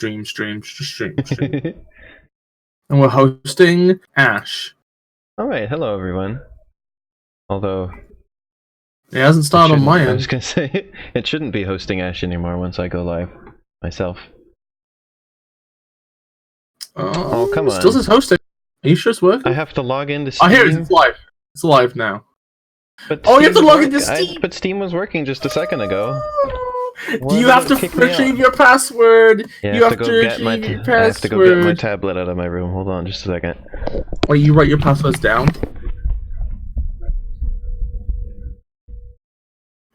stream. And we're hosting Ash. Alright, hello everyone. Although... It hasn't started on my end. I was gonna say, it shouldn't be hosting Ash anymore once I go live myself. Oh, come on. Still says hosting. Are you sure it's working? I have to log into Steam. I hear it's live. It's live now. But you have to log into Steam! But Steam was working just a second ago. You have to retrieve your password! Yeah, you have to retrieve your password! I have to go get my tablet out of my room. Hold on just a second. Wait, you write your passwords down?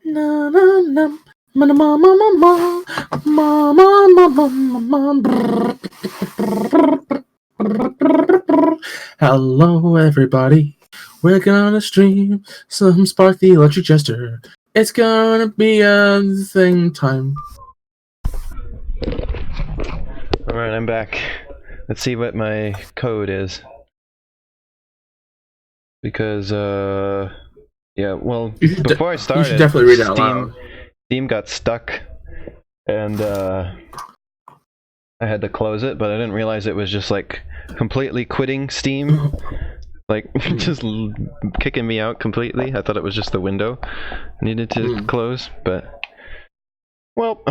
Na na na ma ma ma ma. Hello everybody, we're gonna stream some Spark the Electric Jester. It's gonna be a thing time. Alright, I'm back. Let's see what my code is. Because, yeah, well, before I started, you should definitely read it out loud. Steam got stuck, and I had to close it, but I didn't realize it was just like completely quitting Steam, like just kicking me out completely. I thought it was just the window needed to close, but well,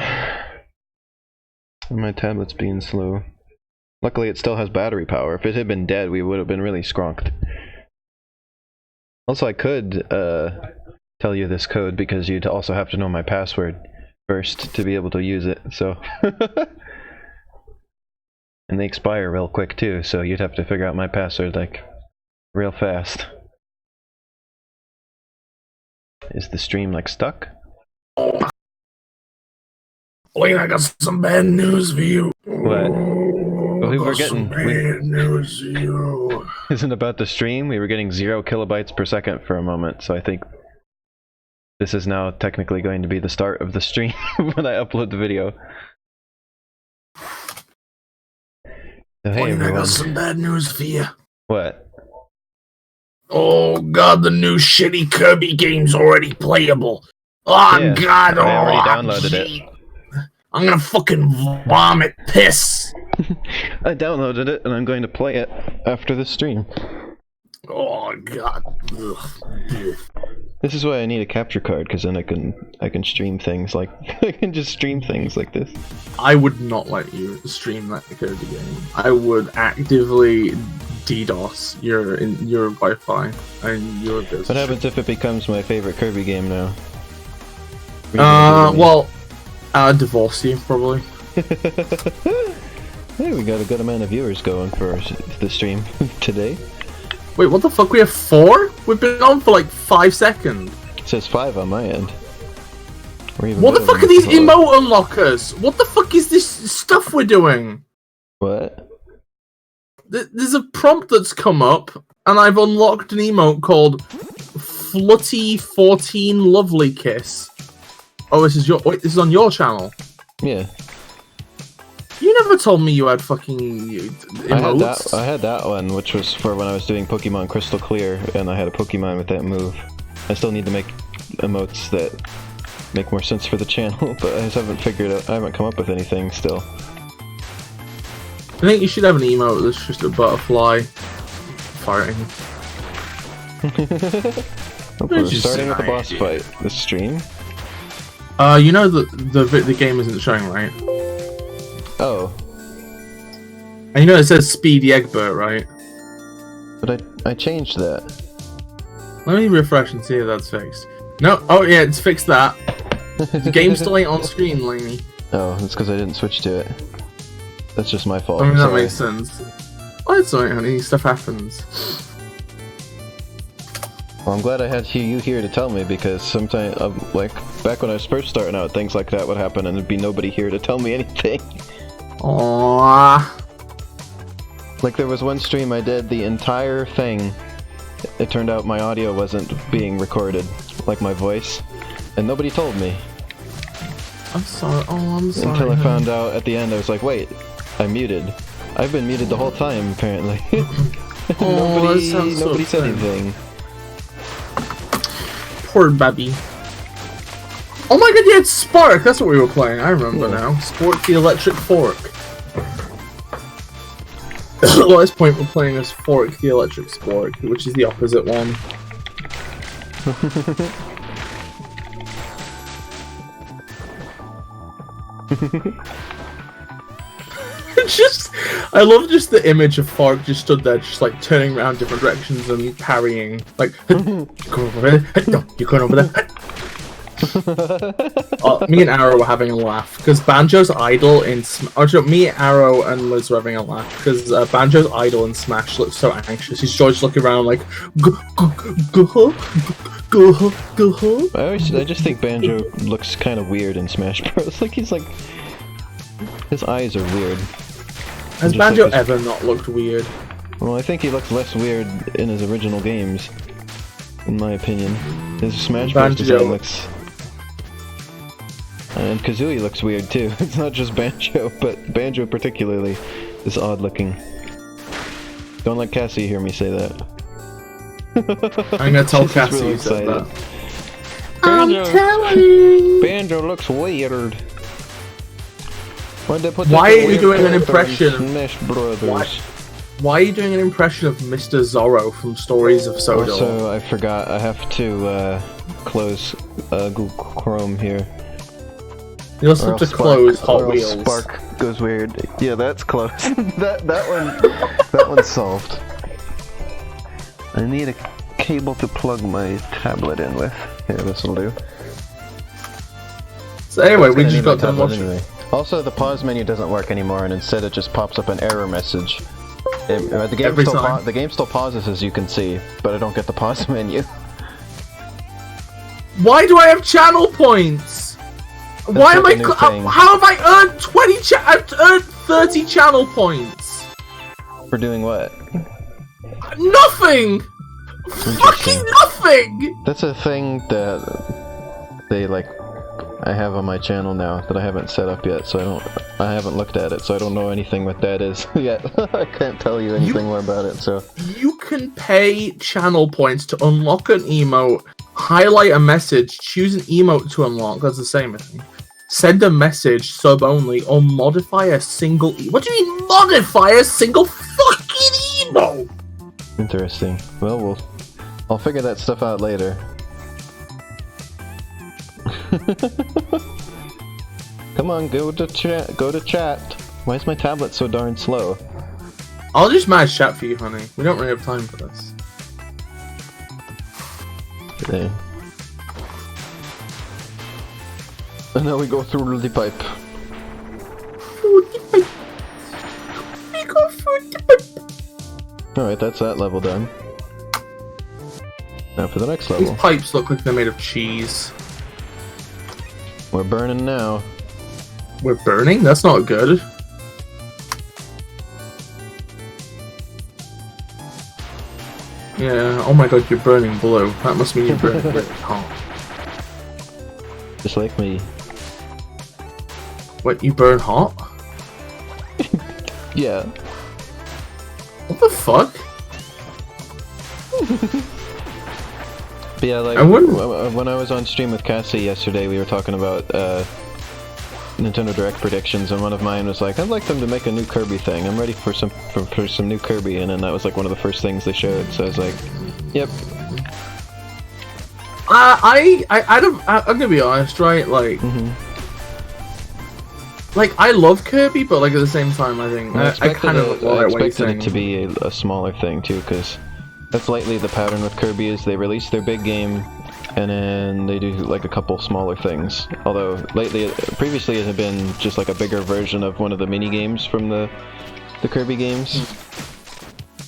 my tablet's being slow. Luckily, it still has battery power. If it had been dead, we would have been really skronked. Also, I could tell you this code because you'd also have to know my password first to be able to use it, so... And they expire real quick too, so you'd have to figure out my password, like, real fast. Is the stream, like, stuck? Wait, I got some bad news for you. What? Well, we were getting... bad news for you. Isn't about the stream? We were getting 0 kilobytes per second for a moment, so I think this is now technically going to be the start of the stream when I upload the video. So, hey everyone. I got some bad news for you. What? Oh god, the new shitty Kirby game's already playable. Oh yeah, god, I already downloaded it. I'm gonna fucking vomit piss. I downloaded it and I'm going to play it after the stream. Oh god. Ugh. This is why I need a capture card, because then I can stream things like I can just stream things like this. I would not let you stream that Kirby game. I would actively DDoS your Wi-Fi and your business. What happens if it becomes my favorite Kirby game now? Well, I'd divorce you probably. Hey, we got a good amount of viewers going for the stream today. Wait, what the fuck? We have 4? We've been on for like 5 seconds. It says 5 on my end. What the fuck are these emote unlockers? What the fuck is this stuff we're doing? What? There's a prompt that's come up, and I've unlocked an emote called Flutty14 Lovely Kiss. Oh, this is on your channel? Yeah. You never told me you had fucking emotes. I had that one, which was for when I was doing Pokemon Crystal Clear, and I had a Pokemon with that move. I still need to make emotes that make more sense for the channel, but I just haven't figured out. I haven't come up with anything still. I think you should have an emote that's just a butterfly farting. We're starting with the boss fight. The stream. You know the game isn't showing, right? Oh. And you know it says Speedy Egbert, right? But I changed that. Let me refresh and see if that's fixed. No, oh yeah, it's fixed that. The game still ain't on screen, Laney. Oh, that's because I didn't switch to it. That's just my fault. I mean, that makes sense. Oh, it's alright, honey. Stuff happens. Well, I'm glad I had you here to tell me, because sometimes, like, back when I was first starting out, things like that would happen and there'd be nobody here to tell me anything. Aww. Like, there was one stream I did the entire thing. It turned out my audio wasn't being recorded, like my voice, and nobody told me. I'm sorry. Oh, I'm sorry. Until I found out at the end, I was like, wait, I'm muted. I've been muted the whole time, apparently. Nobody said anything. Poor baby. Oh my god, yeah, it's Spark! That's what we were playing. I remember now. Spark the Electric Fork. the lowest point we're playing is Spark the Electric Spork, which is the opposite one. I love just the image of Fork just stood there, just like turning around different directions and parrying. Like, you going over there? No, you're going over there. Me and Arrow were having a laugh because Banjo's idol in me, Arrow, and Liz were having a laugh because Banjo's idol in Smash looks so anxious. He's just looking around like, go. I just think Banjo looks kind of weird in Smash Bros. Like he's like, his eyes are weird. Has Banjo ever not looked weird? Well, I think he looks less weird in his original games, in my opinion. His Smash Bros. Design looks. And Kazooie looks weird too. It's not just Banjo, but Banjo particularly is odd looking. Don't let Cassie hear me say that. I'm gonna tell Cassie you said that. Banjo, I'm telling. Banjo looks weird. Why are you doing an impression? Smash Brothers. Why are you doing an impression of Mr. Zorro from Stories of Sodor? Also, I forgot. I have to close Google Chrome here. You also have to close Hot Wheels. Spark goes weird. Yeah, that's close. that one's solved. I need a cable to plug my tablet in with. Here, this'll do. So anyway, we just got done watching. Anyway. Also, the pause menu doesn't work anymore, and instead it just pops up an error message. The game still pauses, as you can see, but I don't get the pause menu. Why do I have channel points? Why am I? How have I earned 20? I've earned 30 channel points. For doing what? Nothing. Fucking nothing. That's a thing that they like. I have on my channel now that I haven't set up yet, so I haven't looked at it, so I don't know anything what that is yet. I can't tell you anything more about it, so. You can pay channel points to unlock an emote, highlight a message, choose an emote to unlock, that's the same thing. Send a message, sub only, or modify a single What do you mean modify a single fucking emote? Interesting. Well, I'll figure that stuff out later. Come on, go to chat. Why is my tablet so darn slow? I'll just manage chat for you, honey. We don't really have time for this. Okay. And now we go through the pipe. We go through the pipe. Alright, that's that level done. Now for the next level. These pipes look like they're made of cheese. We're burning now. We're burning? That's not good. Yeah, oh my god, you're burning blue. That must mean you're burning really hot. Just like me. What, you burn hot? Yeah. What the fuck? But yeah, like, when I was on stream with Cassie yesterday, we were talking about Nintendo Direct predictions, and one of mine was like, I'd like them to make a new Kirby thing. I'm ready for some new Kirby, and then that was like one of the first things they showed, so I was like, yep. I'm gonna be honest, right? Like, like I love Kirby, but like at the same time, I think I expected it to be a smaller thing too, because that's lately the pattern with Kirby is they release their big game, and then they do like a couple smaller things. Although previously it had been just like a bigger version of one of the mini games from the Kirby games.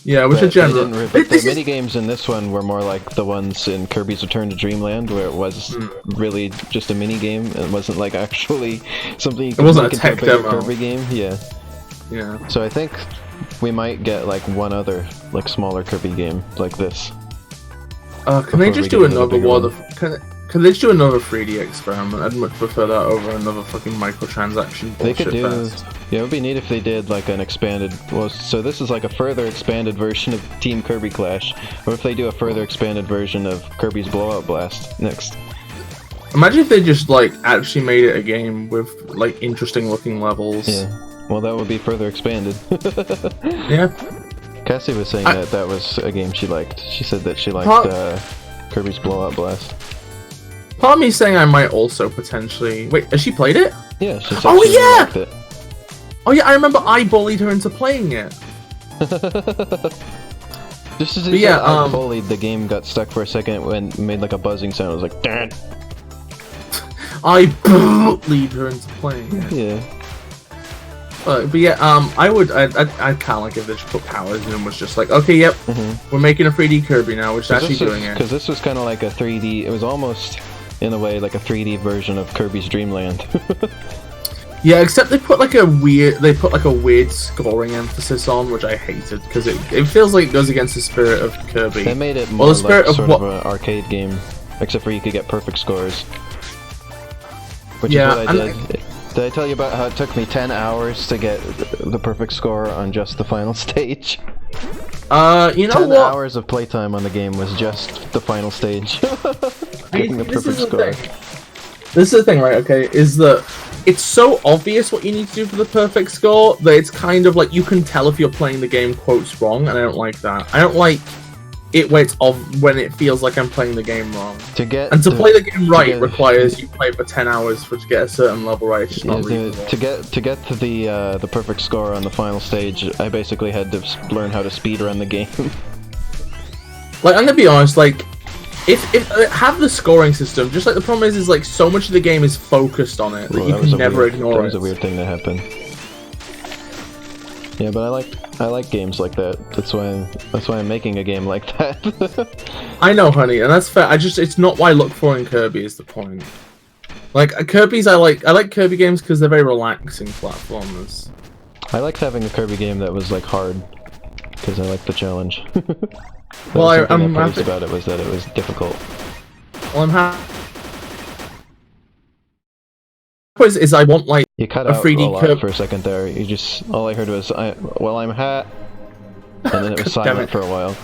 Yeah, which are general. But the mini games in this one were more like the ones in Kirby's Return to Dreamland, where it was really just a mini game. It wasn't like actually something you could make into a bigger Kirby game. Yeah. Yeah. So I think we might get like one other like smaller Kirby game like this. Can they just do another one? Can they just do another 3D experiment? I'd much prefer that over another fucking microtransaction bullshit. They could do. Fest. Yeah, it would be neat if they did like an expanded. Well, so this is like a further expanded version of Team Kirby Clash. Or if they do a further expanded version of Kirby's Blowout Blast next. Imagine if they just like actually made it a game with like interesting looking levels. Yeah. Well, that would be further expanded. Yeah. Cassie was saying that that was a game she liked. She said that she liked Kirby's Blowout Blast. Part of me saying I might also potentially... Wait, has she played it? Yeah, she said she really liked it. Oh yeah, I remember I bullied her into playing it. Just as you said, I bullied, the game got stuck for a second when it made like a buzzing sound. I was like, "Dad." I bullied her into playing it. Yeah. But yeah, I kind of like if they just put powers in and was just like, okay, yep, we're making a 3D Kirby now, which is actually doing it. Because this was kind of like a 3D, it was almost, in a way, like a 3D version of Kirby's Dream Land. Yeah, except they put like a weird scoring emphasis on, which I hated, because it feels like it goes against the spirit of Kirby. They made it more like sort of an arcade game, except for you could get perfect scores. Which is what I did. Did I tell you about how it took me 10 hours to get the perfect score on just the final stage? You know 10 what? hours of playtime on the game was just the final stage. Getting the perfect score. This is the thing, right, okay, is that it's so obvious what you need to do for the perfect score that it's kind of like you can tell if you're playing the game quotes wrong, and I don't like that. I don't like it when it feels like I'm playing the game wrong. To play the game right requires you play for 10 hours to get a certain level right. It's just not reasonable. To get to the perfect score on the final stage, I basically had to learn how to speedrun the game. Like, I'm gonna be honest, like, if have the scoring system, just like the problem is like so much of the game is focused on it that you can never ignore it. That was a weird thing that happened. Yeah, but I like games like that. That's why I'm making a game like that. I know, honey, and that's fair. It's not what I look for in Kirby is the point. Like Kirby's, I like Kirby games because they're very relaxing platformers. I liked having a Kirby game that was like hard because I like the challenge. Well, I'm happy about it was that it was difficult. Well, I'm happy. Is I want like you cut a out 3D a lot for a second there. You just all I heard was I'm hat, and then it was silent for a while.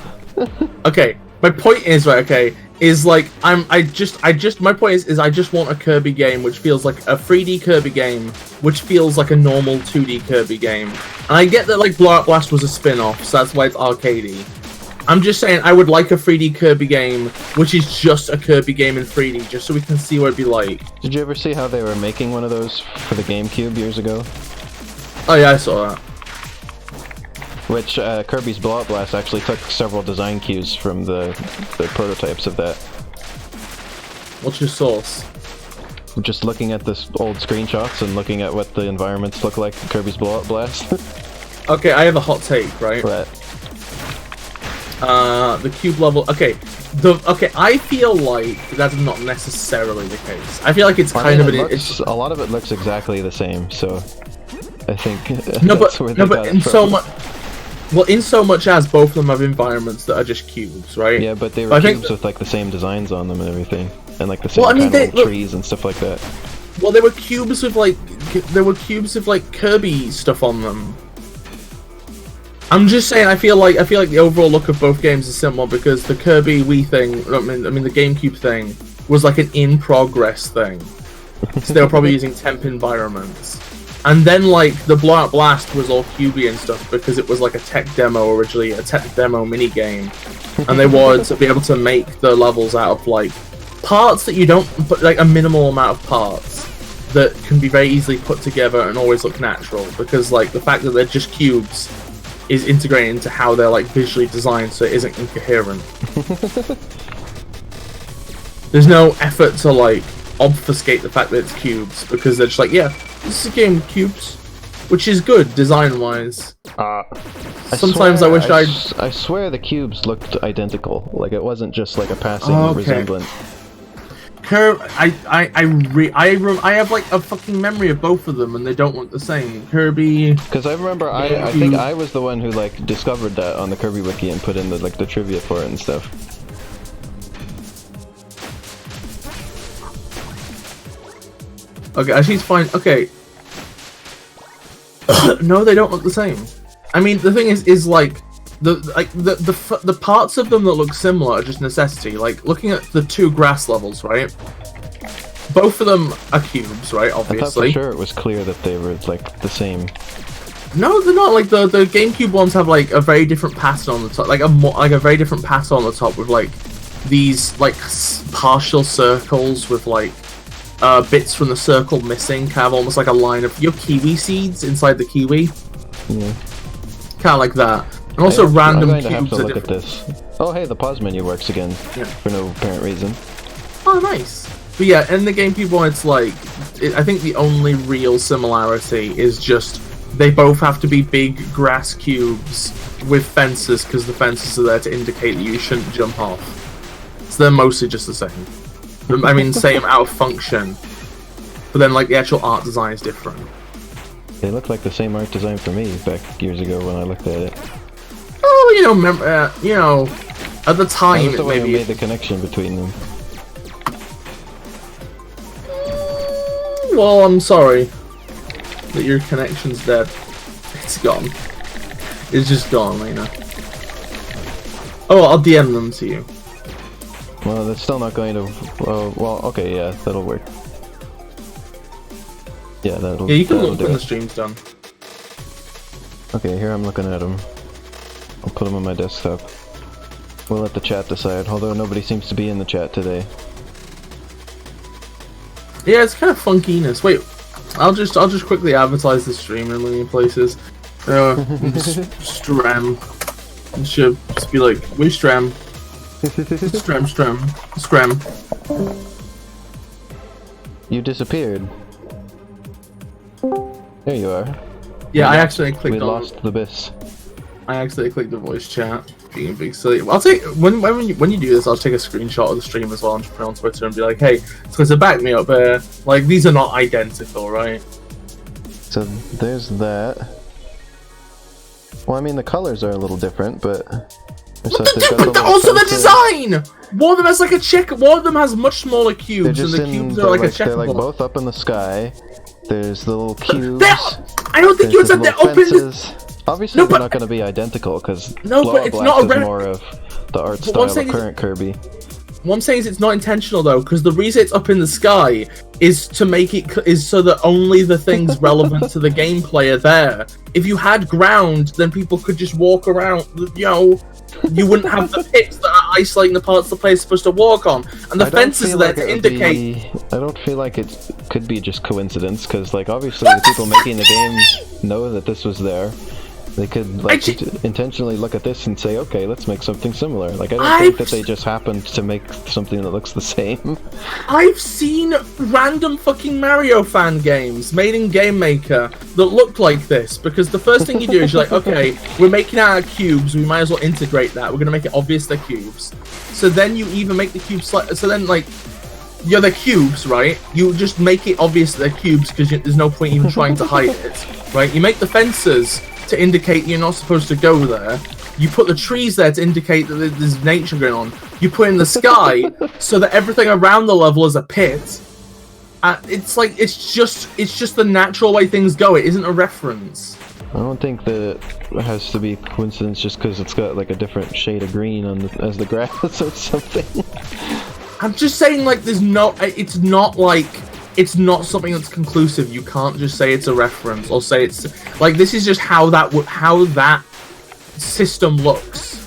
Okay, my point is right. Okay, is like my point is I just want a Kirby game which feels like a 3D Kirby game, which feels like a normal 2D Kirby game. And I get that like Blowout Blast was a spin-off, so that's why it's arcadey. I'm just saying I would like a 3D Kirby game, which is just a Kirby game in 3D, just so we can see what it'd be like. Did you ever see how they were making one of those for the GameCube years ago? Oh yeah, I saw that. Which, Kirby's Blowout Blast actually took several design cues from the prototypes of that. What's your source? Just looking at this old screenshots and looking at what the environments look like in Kirby's Blowout Blast. Okay, I have a hot take, right? Right. The cube level. Okay, I feel like that's not necessarily the case. I feel like it's kind of a lot of it looks exactly the same, so I think in so much as both of them have environments that are just cubes, right? Yeah, but they were cubes with like the same designs on them and everything, and like the same kind of trees and stuff like that. Well, they were cubes with like Kirby stuff on them. I'm just saying, I feel like the overall look of both games is similar because the Kirby Wii thing, I mean the GameCube thing, was like an in-progress thing. So they were probably using temp environments. And then like the Blowout Blast was all cubey and stuff because it was like a tech demo originally, a tech demo minigame. And they wanted to be able to make the levels out of like parts that you don't, but like a minimal amount of parts that can be very easily put together and always look natural, because like the fact that they're just cubes is integrated into how they're like visually designed, so it isn't incoherent. There's no effort to like obfuscate the fact that it's cubes, because they're just like, yeah, this is a game of cubes, which is good design-wise. Sometimes I swear the cubes looked identical. Like it wasn't just like a passing resemblance. I have like a fucking memory of both of them, and they don't look the same. Kirby. Because I remember, I think I was the one who like discovered that on the Kirby wiki and put in the trivia for it and stuff. Okay, actually it's fine. Okay. No, they don't look the same. I mean, the thing is like the parts of them that look similar are just necessity. Like looking at the two grass levels, right? Both of them are cubes, right? Obviously. I thought for sure it was clear that they were like the same. No, they're not. Like the GameCube ones have like a very different pattern on the top, like a very different pattern on the top with like these like partial circles with like bits from the circle missing, kind of almost like a line of your kiwi seeds inside the kiwi. Yeah. Kind of like that. And also random I'm going to have cubes to look at this. Oh hey, the pause menu works again. Yeah. For no apparent reason. Oh, nice. But yeah, in the GameCube one, it's like I think the only real similarity is just they both have to be big grass cubes with fences because the fences are there to indicate that you shouldn't jump off. So they're mostly just the same. I mean, same out of function, but then like the actual art design is different. They look like the same art design for me back years ago when I looked at it. Oh, you know, at the time I it maybe made the connection between them. Well, I'm sorry that your connection's dead. It's gone. It's just gone, Lena. Oh, I'll DM them to you. Well, that's still not going to. Well, okay, yeah, that'll work. Yeah, that'll. Yeah, you can that'll look do when the it. stream's done. Okay, here I'm looking at them. I'll put them on my desktop. We'll let the chat decide. Although nobody seems to be in the chat today. Yeah, it's kind of funkiness. Wait, I'll just quickly advertise the stream in a million places. Stram. It should just be like, we Stram. Scram. You disappeared. There you are. Yeah, I accidentally clicked We on. lost the bis. I accidentally clicked the voice chat. Being a big silly. I'll take when you do this. I'll take a screenshot of the stream as well and just put it on Twitter and be like, "Hey, so to back me up, like these are not identical, right?" So there's that. Well, I mean the colors are a little different, but Also the design. One of them has like a check. One of them has much smaller cubes, and the cubes are like a They're like checkerboard. both up in the sky. There's the little cubes. I don't think you said they're up in the. Obviously, No, they're but- not going to be identical because No, but it's not a is more of the art But style what I'm of saying is- current Kirby. What I'm saying is it's not intentional though, because the reason it's up in the sky is to make it is so that only the things relevant to the gameplay are there. If you had ground, then people could just walk around. You know, you wouldn't have the pits that are isolating the parts the player's supposed to walk on, and the fences are there to indicate. I don't feel like it could be just coincidence because, like, obviously the people making the game know that this was there. They could like intentionally look at this and say, "Okay, let's make something similar." Like, I don't think that they just happened to make something that looks the same. I've seen random fucking Mario fan games made in Game Maker that look like this, because the first thing you do is you're like, okay, we're making out of cubes, we might as well integrate that. We're gonna make it obvious they're cubes. So then you even make the cubes so then like, yeah, they're cubes, right? You just make it obvious that they're cubes because there's no point even trying to hide it, right? You make the fences to indicate you're not supposed to go there. You put the trees there to indicate that there's nature going on. You put in the sky so that everything around the level is a pit. It's like it's just the natural way things go. It isn't a reference. I don't think that it has to be coincidence just because it's got like a different shade of green on as the grass or something. I'm just saying, like, there's no. It's not like. It's not something that's conclusive. You can't just say it's a reference or say it's like this is just how that system looks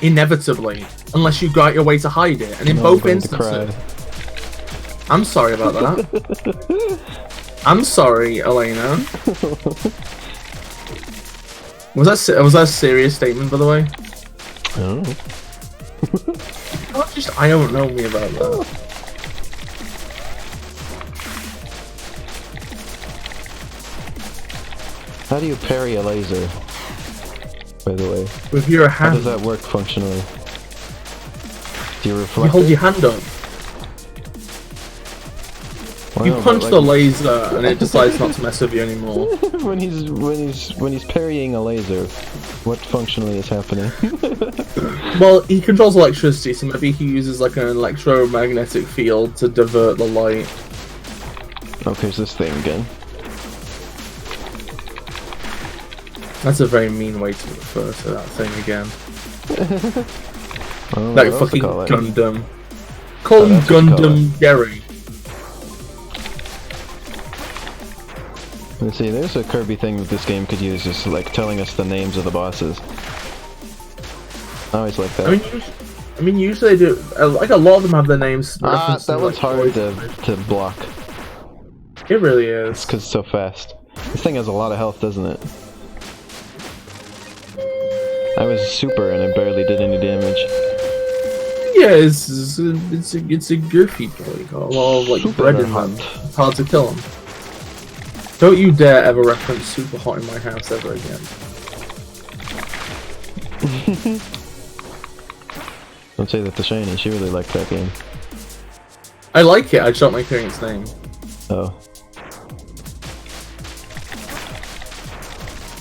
inevitably, unless you go out your way to hide it. And in both instances, I'm sorry about that. I'm sorry, Elena. Was that a serious statement, by the way? Oh. You can't just I don't know me about that. How do you parry a laser, by the way? With your How hand. does that work functionally? Do you You reflect hold it? your hand up. Well, You no, punch but, the like, laser and it decides not to mess with you anymore. when he's parrying a laser, what functionally is happening? Well, he controls electricity, so maybe he uses like an electromagnetic field to divert the light. Oh, here's this thing again. That's a very mean way to refer to that thing again. Oh, Like what else to fucking call it? Gundam. Call him that's what you call Gundam Gary. Let's see, there's a Kirby thing that this game could use, is like telling us the names of the bosses. I always like that. I mean, usually they do. Like a lot of them have their names. That one's hard to block. It really is. It's because it's so fast. This thing has a lot of health, doesn't it? I was super and it barely did any damage. Yeah, it's a goofy boy. Got a lot of like bread in them. It's hard to kill him. Don't you dare ever reference Super Hot in my house ever again. Don't say that to Shiny, she really liked that game. I like it, I just don't like hearing its name. Oh.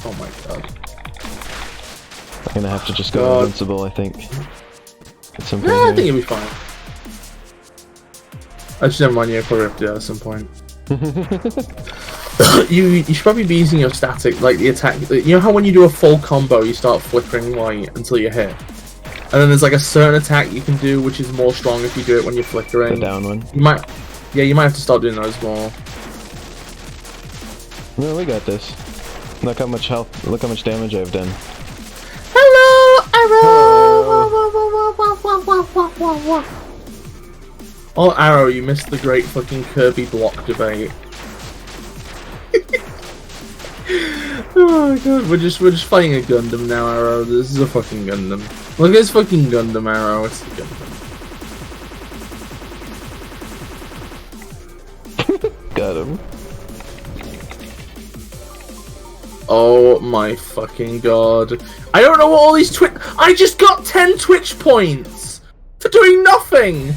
Oh my god. I'm gonna have to just go invincible, I think. At some point. Yeah, I think you'll be fine. I just never mind, you probably have to do that at some point. you should probably be using your static, like the attack. You know how when you do a full combo, you start flickering white until you hit? And then there's like a certain attack you can do, which is more strong if you do it when you're flickering. The down one? You might have to start doing those more. No, we got this. Look how much health, look how much damage I've done. Hello, Arrow! Oh, Arrow, you missed the great fucking Kirby block debate. Oh my god, we're just fighting a Gundam now, Arrow. This is a fucking Gundam. Look at this fucking Gundam, Arrow. It's a Gundam. Got him. Oh my fucking god. I don't know what all these I just got 10 Twitch points for doing nothing!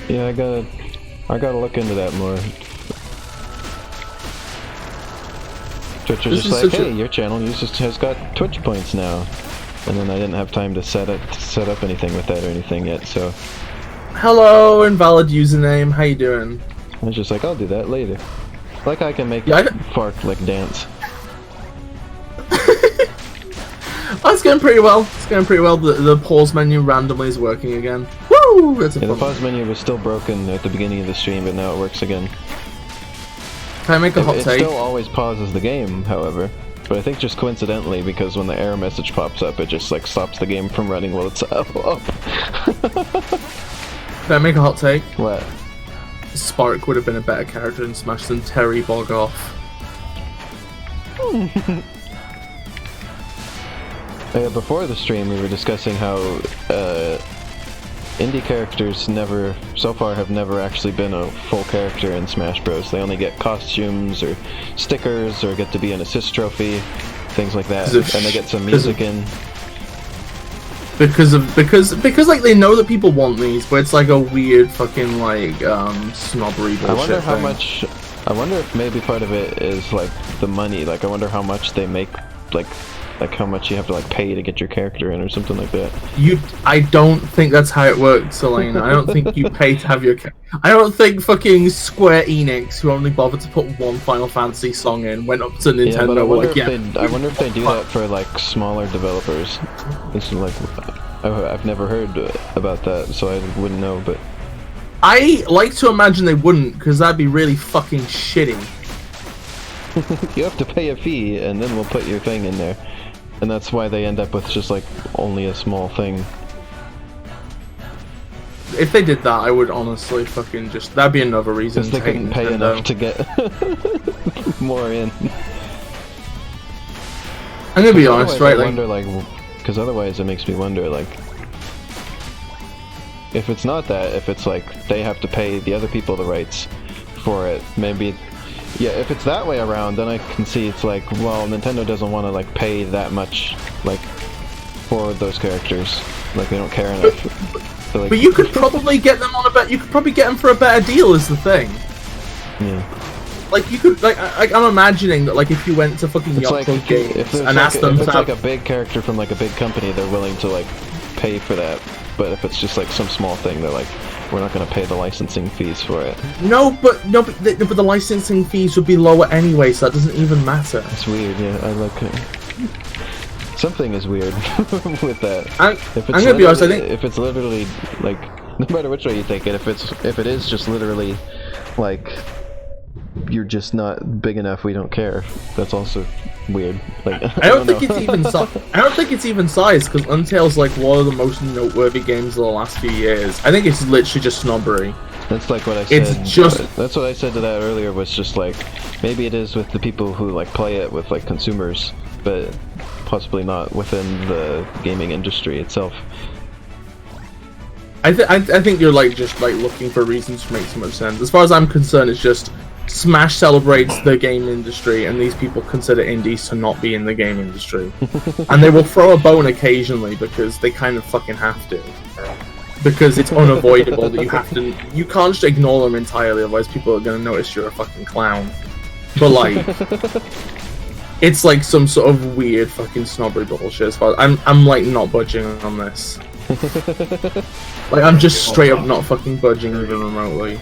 Yeah, I gotta look into that more. Twitch was just like, hey, your channel has got Twitch points now. And then I didn't have time to set up anything with that or anything yet, so... Hello, invalid username, how you doing? I was just like, I'll do that later. Like I can make Fark like dance. Oh, it's going pretty well. It's going pretty well. The pause menu randomly is working again. Woo! That's a the fun pause menu was still broken at the beginning of the stream, but now it works again. Can I make a hot take? It still always pauses the game, however. But I think just coincidentally, because when the error message pops up, it just like stops the game from running while it's up. Can I make a hot take? What? Spark would have been a better character in Smash than Terry Bogoff. Before the stream, we were discussing how indie characters so far have never actually been a full character in Smash Bros. They only get costumes or stickers or get to be an assist trophy, things like that, and they get some music in. Because like they know that people want these, but it's like a weird fucking like snobbery bullshit I wonder how thing. much. I wonder if maybe part of it is like the money. Like I wonder how much they make, like how much you have to like pay to get your character in or something like that. I don't think that's how it works, Elena. I don't think you pay to have your. I don't think fucking Square Enix, who only bothered to put one Final Fantasy song in, went up to Nintendo. Yeah, but I wonder if they do that for like smaller developers. This is like, I've never heard about that, so I wouldn't know. But I like to imagine they wouldn't, because that'd be really fucking shitty. You have to pay a fee, and then we'll put your thing in there. And that's why they end up with just like only a small thing. If they did that, I would honestly fucking just... That'd be another reason to hate Nintendo. Because they couldn't pay enough to get more in. I'm gonna be honest, right? Because otherwise it makes me wonder, like... If it's not that, if it's like they have to pay the other people the rights for it, maybe... Yeah, if it's that way around, then I can see it's like, well, Nintendo doesn't want to like pay that much, like, for those characters. Like they don't care enough. So, like, but you could probably get them on a bet. You could probably get them for a better deal. Is the thing. Yeah. Like you could, like I'm imagining that, like if you went to fucking Yacht Games and asked them if to it's have like a big character from like a big company, they're willing to like pay for that. But if it's just like some small thing, they're like, we're not going to pay the licensing fees for it. No, but the licensing fees would be lower anyway, so that doesn't even matter. It's weird, yeah. I like it. Something is weird with that. I'm gonna be honest. I think if it's literally like, no matter which way you take it, if it is just literally like you're just not big enough, we don't care. That's also weird. Like, I don't think it's even I don't think it's even size, because Untail's like one of the most noteworthy games of the last few years. I think it's literally just snobbery. That's like what I said. It's just... That's what I said to that earlier, was just like, maybe it is with the people who like play it with like consumers, but possibly not within the gaming industry itself. I think you're like just like looking for reasons to make so much sense. As far as I'm concerned, it's just Smash celebrates the game industry, and these people consider indies to not be in the game industry. And they will throw a bone occasionally because they kind of fucking have to. Because it's unavoidable that you can't just ignore them entirely, otherwise people are gonna notice you're a fucking clown. But like, it's like some sort of weird fucking snobbery bullshit. As far as I'm like not budging on this. Like, I'm just straight up not fucking budging even remotely.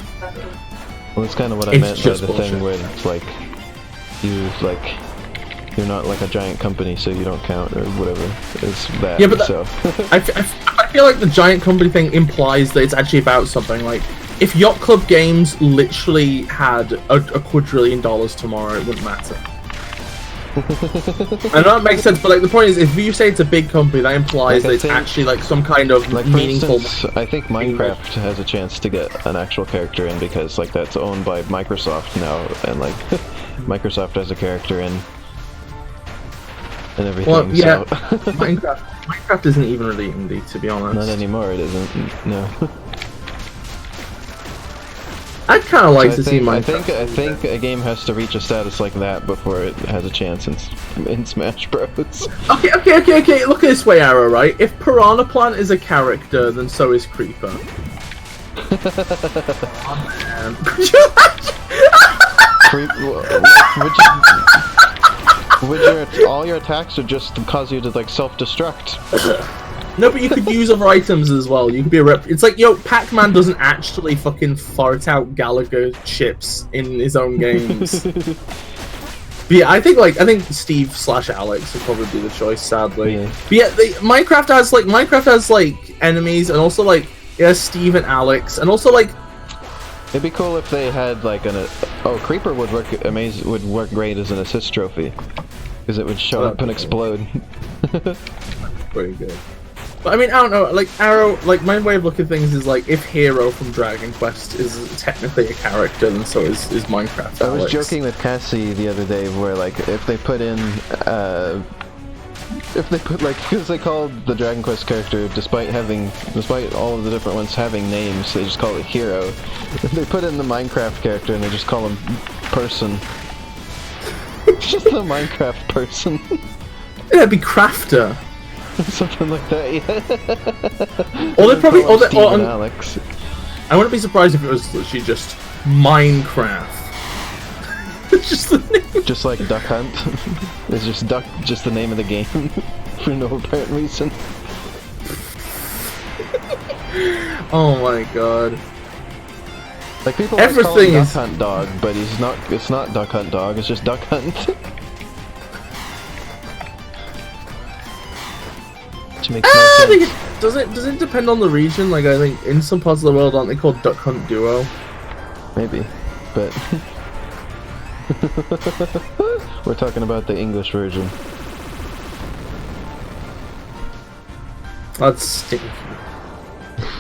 Well, that's kind of what I meant by the thing where it's like, you're not like a giant company, so you don't count, or whatever. It's that, yeah, but so. I feel like the giant company thing implies that it's actually about something. Like, if Yacht Club Games literally had a quadrillion dollars tomorrow, it wouldn't matter. I know that makes sense, but like the point is, if you say it's a big company, that implies that it's actually like some kind of like, meaningful. Instance, I think Minecraft has a chance to get an actual character in, because like that's owned by Microsoft now, and like Microsoft has a character in and everything. Well, yeah, so. Minecraft isn't even really indie, to be honest. Not anymore, it isn't. No. I'd kind of like to see Minecraft. I think a game has to reach a status like that before it has a chance in Smash Bros. Okay. Look at this way, Arrow. Right? If Piranha Plant is a character, then so is Creeper. All your attacks would just cause you to like self-destruct. No, but you could use other items as well. You could be a rep. It's like, yo, Pac-Man doesn't actually fucking fart out Gallagher chips in his own games. But yeah, I think Steve/Alex would probably be the choice, sadly. Yeah. But yeah, Minecraft has like enemies, and also like Steve and Alex, and also like. It'd be cool if they had like Creeper would work great as an assist trophy, because it would show up and explode. Pretty good. But I mean, I don't know, like, Arrow, like, my way of looking at things is, like, if Hero from Dragon Quest is technically a character, then so is Minecraft Alex. I was joking with Cassie the other day, where, like, if they put because they called the Dragon Quest character, despite all of the different ones having names, they just call it Hero. If they put in the Minecraft character and they just call him Person. Just the Minecraft person. Yeah, it'd be Crafter. Something like that, yeah. Or they probably, Alex. I wouldn't be surprised if it was literally just Minecraft. Just the name. Just like Duck Hunt. It's just the name of the game for no apparent reason. Oh my god. Like people always call him Duck Hunt Dog, but it's not Duck Hunt Dog, it's just Duck Hunt. Makes no sense. Does it depend on the region? Like, I think in some parts of the world, aren't they called Duck Hunt Duo? Maybe, but we're talking about the English version. That's stinky.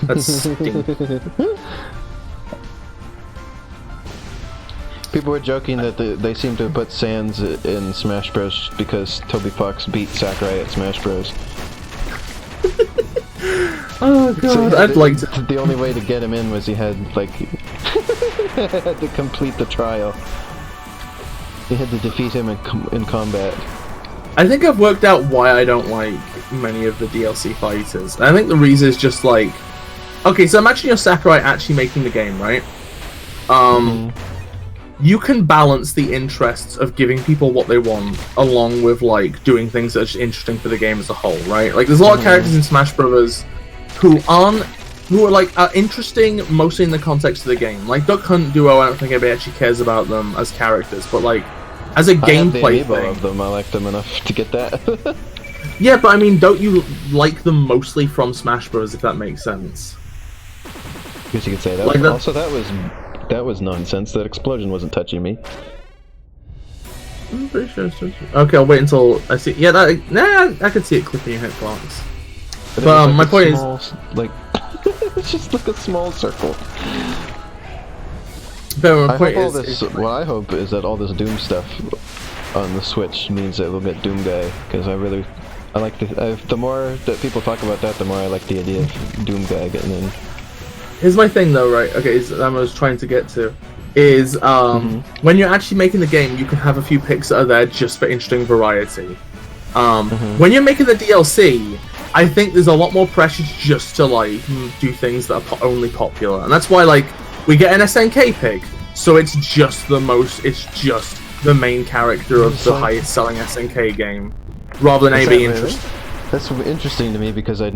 That's stinky. People were joking that they seem to have put Sans in Smash Bros. Because Toby Fox beat Sakurai at Smash Bros. Oh god, so I'd like to. The only way to get him in was he had like had to complete the trial. He had to defeat him in combat. I think I've worked out why I don't like many of the DLC fighters. I think the reason is just like, okay, so imagine you're Sakurai actually making the game, right? You can balance the interests of giving people what they want along with like doing things that are just interesting for the game as a whole, right? Like there's a lot of characters in Smash Brothers who are interesting mostly in the context of the game. Like Duck Hunt Duo, I don't think anybody actually cares about them as characters, but like as a gameplay thing, of them, I like them enough to get that. Yeah, but I mean, don't you like them mostly from Smash Bros? If that makes sense. I guess you could say that. Like Also, that was that was nonsense. That explosion wasn't touching me. I'm pretty sure it's just... Okay, I'll wait until I see... Yeah, I could see it clipping your hitbox. But like my point is... Like, it's just like a small circle. But my point what I hope is that all this Doom stuff on the Switch means that we'll get Doom Guy, because I like the more that people talk about that, the more I like the idea of Doom Guy getting in. Here's my thing though, right? Okay, I was trying to get to is when you're actually making the game, you can have a few picks that are there just for interesting variety. When you're making the DLC, I think there's a lot more pressure just to like do things that are only popular, and that's why like we get an SNK pick, so it's just the main character of the highest selling SNK game, rather than being interesting. That's interesting to me because I've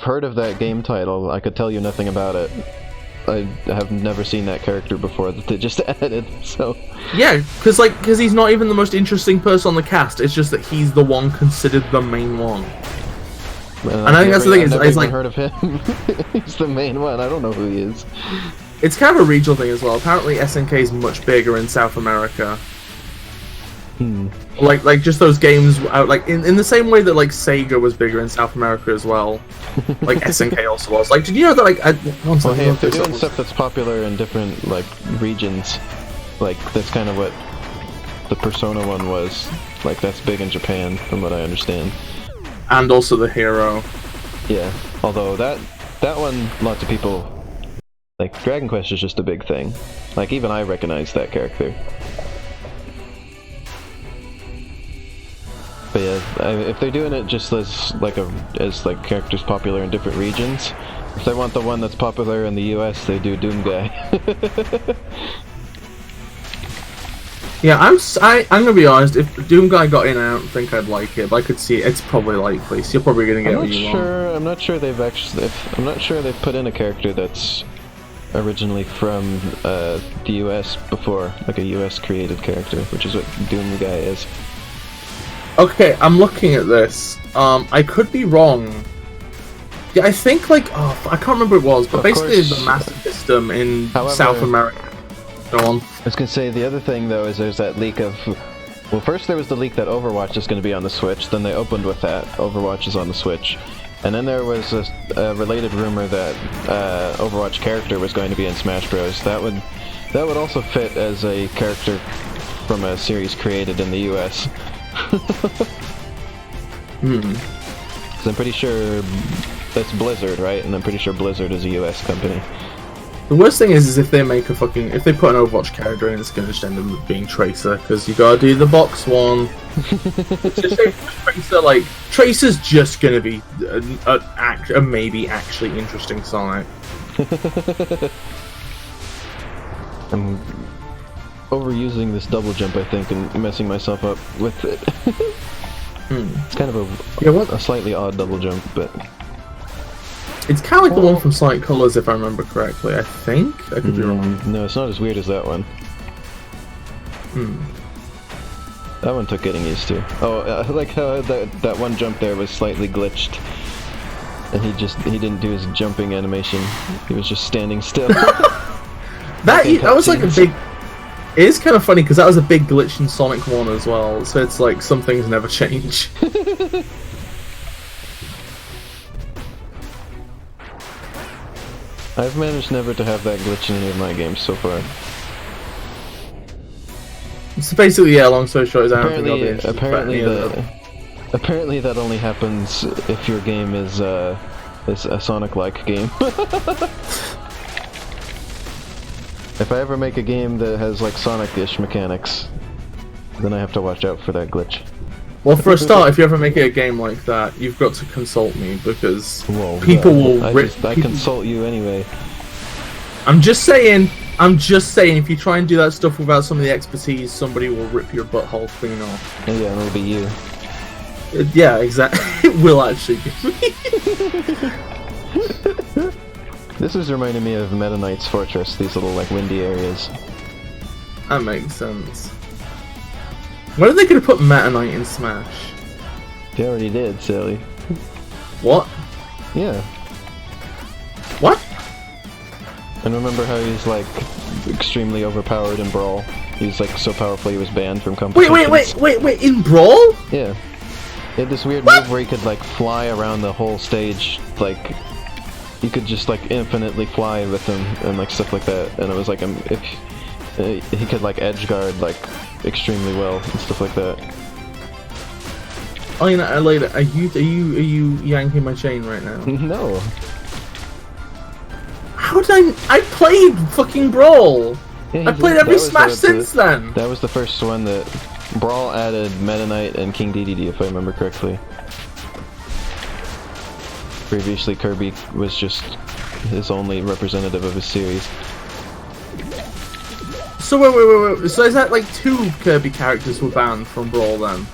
heard of that game title. I could tell you nothing about it. I have never seen that character before that they just added, so... Yeah, because he's not even the most interesting person on the cast, it's just that he's the one considered the main one. And I think that's the thing, I've is like... heard of him. He's the main one, I don't know who he is. It's kind of a regional thing as well. Apparently SNK is much bigger in South America. Like just those games out like in the same way that like Sega was bigger in South America as well. Like SNK also was. Like, did you know that like if they're doing stuff that's popular in different like regions, like that's kind of what the Persona one was. Like that's big in Japan, from what I understand. And also the Hero. Yeah, although that one, lots of people like. Dragon Quest is just a big thing. Like even I recognize that character. But yeah, if they're doing it just as characters popular in different regions, if they want the one that's popular in the US, they do Doom Guy. Yeah, I'm gonna be honest. If Doom Guy got in, I don't think I'd like it. But I could see it. It's probably likely. So you're probably gonna get what you want. I'm not sure they've put in a character that's originally from the US before, like a US created character, which is what Doom Guy is. Okay, I'm looking at this. I could be wrong. Yeah, I think like I can't remember what it was, but basically it's the Master System in South America. Go on. I was gonna say the other thing though is there's that leak of. Well, first there was the leak that Overwatch is going to be on the Switch. Then they opened with that Overwatch is on the Switch, and then there was a related rumor that Overwatch character was going to be in Smash Bros. That would also fit as a character from a series created in the US. Because I'm pretty sure that's Blizzard, right? And I'm pretty sure Blizzard is a US company. The worst thing is if they make if they put an Overwatch character in, it's gonna just end up being Tracer, because you gotta do the box one. It's a shame for Tracer, like, Tracer's just gonna be a maybe actually interesting Sonic. I'm overusing this double jump, I think, and messing myself up with it. It's kind of a slightly odd double jump, but... It's kind of like the one from Sonic Colors, if I remember correctly, I think? I could be wrong. No, it's not as weird as that one. That one took getting used to. Oh, I like how that one jump there was slightly glitched. And he didn't do his jumping animation. He was just standing still. That was like a big... It is kind of funny because that was a big glitch in Sonic 1 as well, so it's like some things never change. I've managed never to have that glitch in any of my games so far. So basically, yeah, long story short is apparently that only happens if your game is a Sonic-like game. If I ever make a game that has like Sonic-ish mechanics, then I have to watch out for that glitch. Well, for a start, if you ever make a game like that, you've got to consult me, because people will rip... I consult you anyway. I'm just saying, if you try and do that stuff without some of the expertise, somebody will rip your butthole clean off. Yeah, and it'll be you. Yeah, exactly. It will actually be me. This is reminding me of Meta Knight's Fortress, these little like windy areas. That makes sense. When are they going to put Meta Knight in Smash? They already did, silly. What? Yeah. What? And remember how he's like extremely overpowered in Brawl? He's like so powerful he was banned from competitions. Wait, in Brawl? Yeah. He had this weird move where he could like fly around the whole stage, like you could just like infinitely fly with him and like stuff like that. And it was like if he could like edge guard like extremely well and stuff like that. Oh, you know, later. Are you yanking my chain right now? No. How did I played fucking Brawl. Yeah, I played every Smash since then. That was the first one that Brawl added Meta Knight and King DDD, if I remember correctly. Previously, Kirby was just his only representative of his series. So wait. So is that like 2 Kirby characters were banned from Brawl then?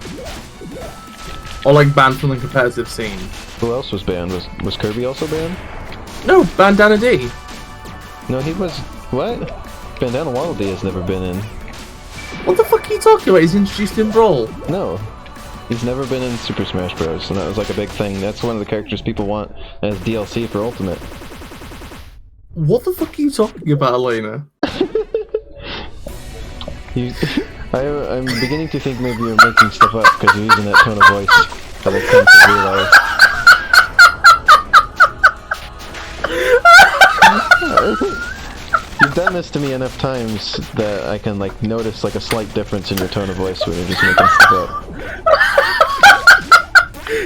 Or like banned from the competitive scene? Who else was banned? Was Kirby also banned? No, Bandana D. No, he was... What? Bandana Waddle Dee has never been in. What the fuck are you talking about? He's introduced in Brawl. No. He's never been in Super Smash Bros. And that was like a big thing. That's one of the characters people want as DLC for Ultimate. What the fuck are you talking about, Elena? I'm beginning to think maybe you're making stuff up because you're using that tone of voice that I've come to realize. You've done this to me enough times that I can like notice like a slight difference in your tone of voice when you're just making stuff up.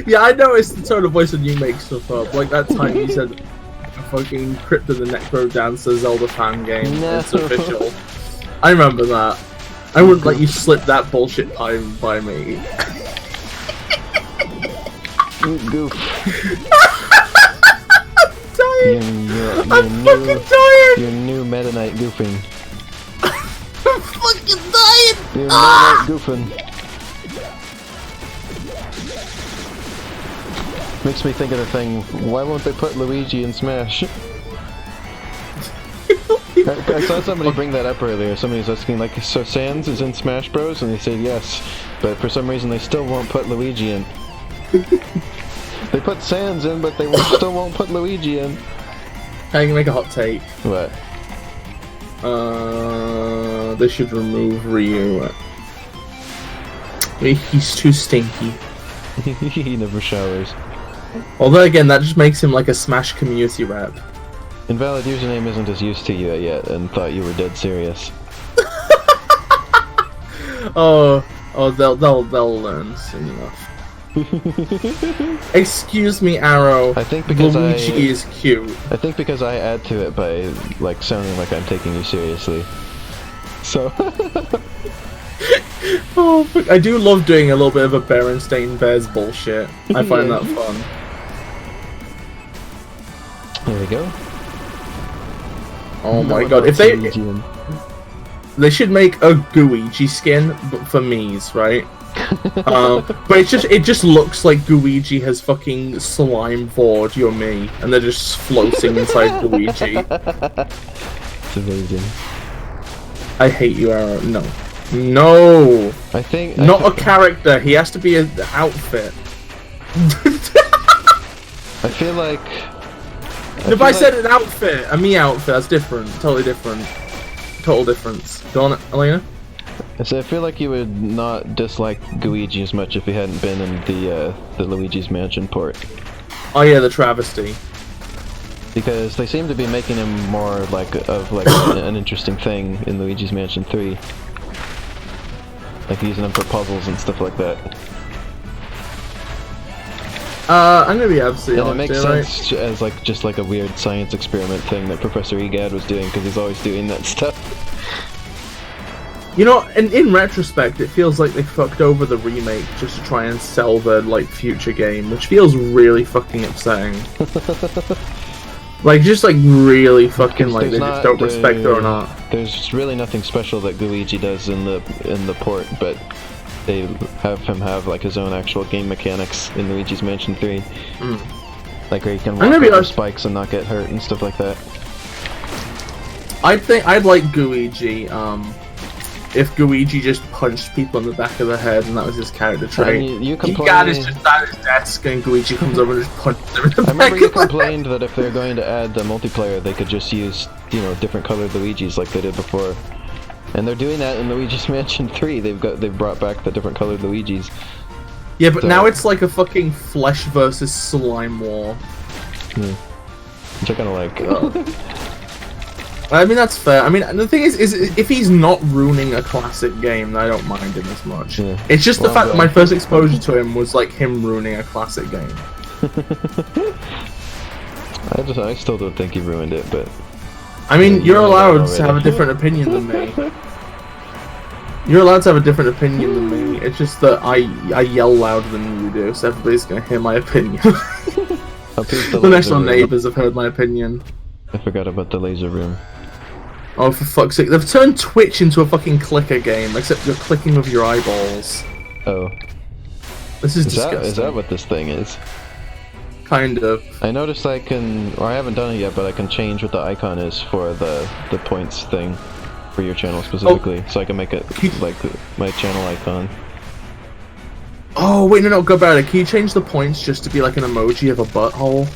Yeah, I noticed the tone of voice when you make stuff up. Like that time you said a fucking Crypt of the Necro Dancer Zelda fan game. No. It's official. I remember that. I wouldn't let you slip that bullshit by me. Goof. I'm fucking tired! Your new Meta Knight goofing. I'm fucking tired! Your Meta Knight goofing. Makes me think of the thing, why won't they put Luigi in Smash? I saw somebody bring that up earlier. Somebody was asking, like, so Sans is in Smash Bros? And they said yes, but for some reason they still won't put Luigi in. They put Sans in, but they still won't put Luigi in. I can make a hot take. What? They should remove Ryu. He's too stinky. He never showers. Although again, that just makes him like a Smash community rep. Invalid username isn't as used to you yet, and thought you were dead serious. Oh, they'll learn soon enough. Excuse me, Arrow. I think because Luigi is cute. I think because I add to it by like sounding like I'm taking you seriously. So. Oh, I do love doing a little bit of a Berenstain Bears bullshit. I find that fun. There we go. Oh my god! If they should make a Gooigi skin, but for me's, right? But it just looks like Gooigi has fucking slime bored your me, and they're just floating inside Gooigi. It's amazing. I hate you, Arrow. No. No! I think... Not a character, he has to be an outfit. I feel like... If I said an outfit, a me outfit, that's different. Totally different. Total difference. Go on, Elena? So I feel like you would not dislike Gooigi as much if he hadn't been in the Luigi's Mansion port. Oh yeah, the travesty. Because they seem to be making him more like an interesting thing in Luigi's Mansion 3. Like using him for puzzles and stuff like that. I'm gonna be absolutely and honest. It makes sense as like just like a weird science experiment thing that Professor Egad was doing because he's always doing that stuff. You know, and in retrospect, it feels like they fucked over the remake just to try and sell the like future game, which feels really fucking upsetting. Like just like really fucking like they just don't respect it or not. There's really nothing special that Gooigi does in the port, but they have him have like his own actual game mechanics in Luigi's Mansion 3. Like where you can walk over spikes and not get hurt and stuff like that. I think I'd like Gooigi if Luigi just punched people in the back of the head and that was his character trait. You Dad is just at his desk and Luigi comes over and just punches him in the back. I remember you complained that if they're going to add the multiplayer, they could just use, you know, different colored Luigis like they did before. And they're doing that in Luigi's Mansion 3. They've brought back the different colored Luigis. Yeah, but so, now it's like a fucking flesh versus slime war. Which I kind of like. I mean, that's fair. I mean, the thing is if he's not ruining a classic game, then I don't mind him as much. Yeah. It's just the fact that my first exposure to him was like him ruining a classic game. I still don't think he ruined it, but... I mean, you're allowed to have a different opinion than me. You're allowed to have a different opinion than me. It's just that I yell louder than you do, so everybody's gonna hear my opinion. The next door neighbors have heard my opinion. I forgot about the laser room. Oh, for fuck's sake. They've turned Twitch into a fucking clicker game, except you're clicking with your eyeballs. Oh. This is disgusting. Is that what this thing is? Kind of. I noticed I can, or I haven't done it yet, but I can change what the icon is for the points thing for your channel specifically, so I can make it like my channel icon. Oh, wait, no, go about it. Can you change the points just to be like an emoji of a butthole?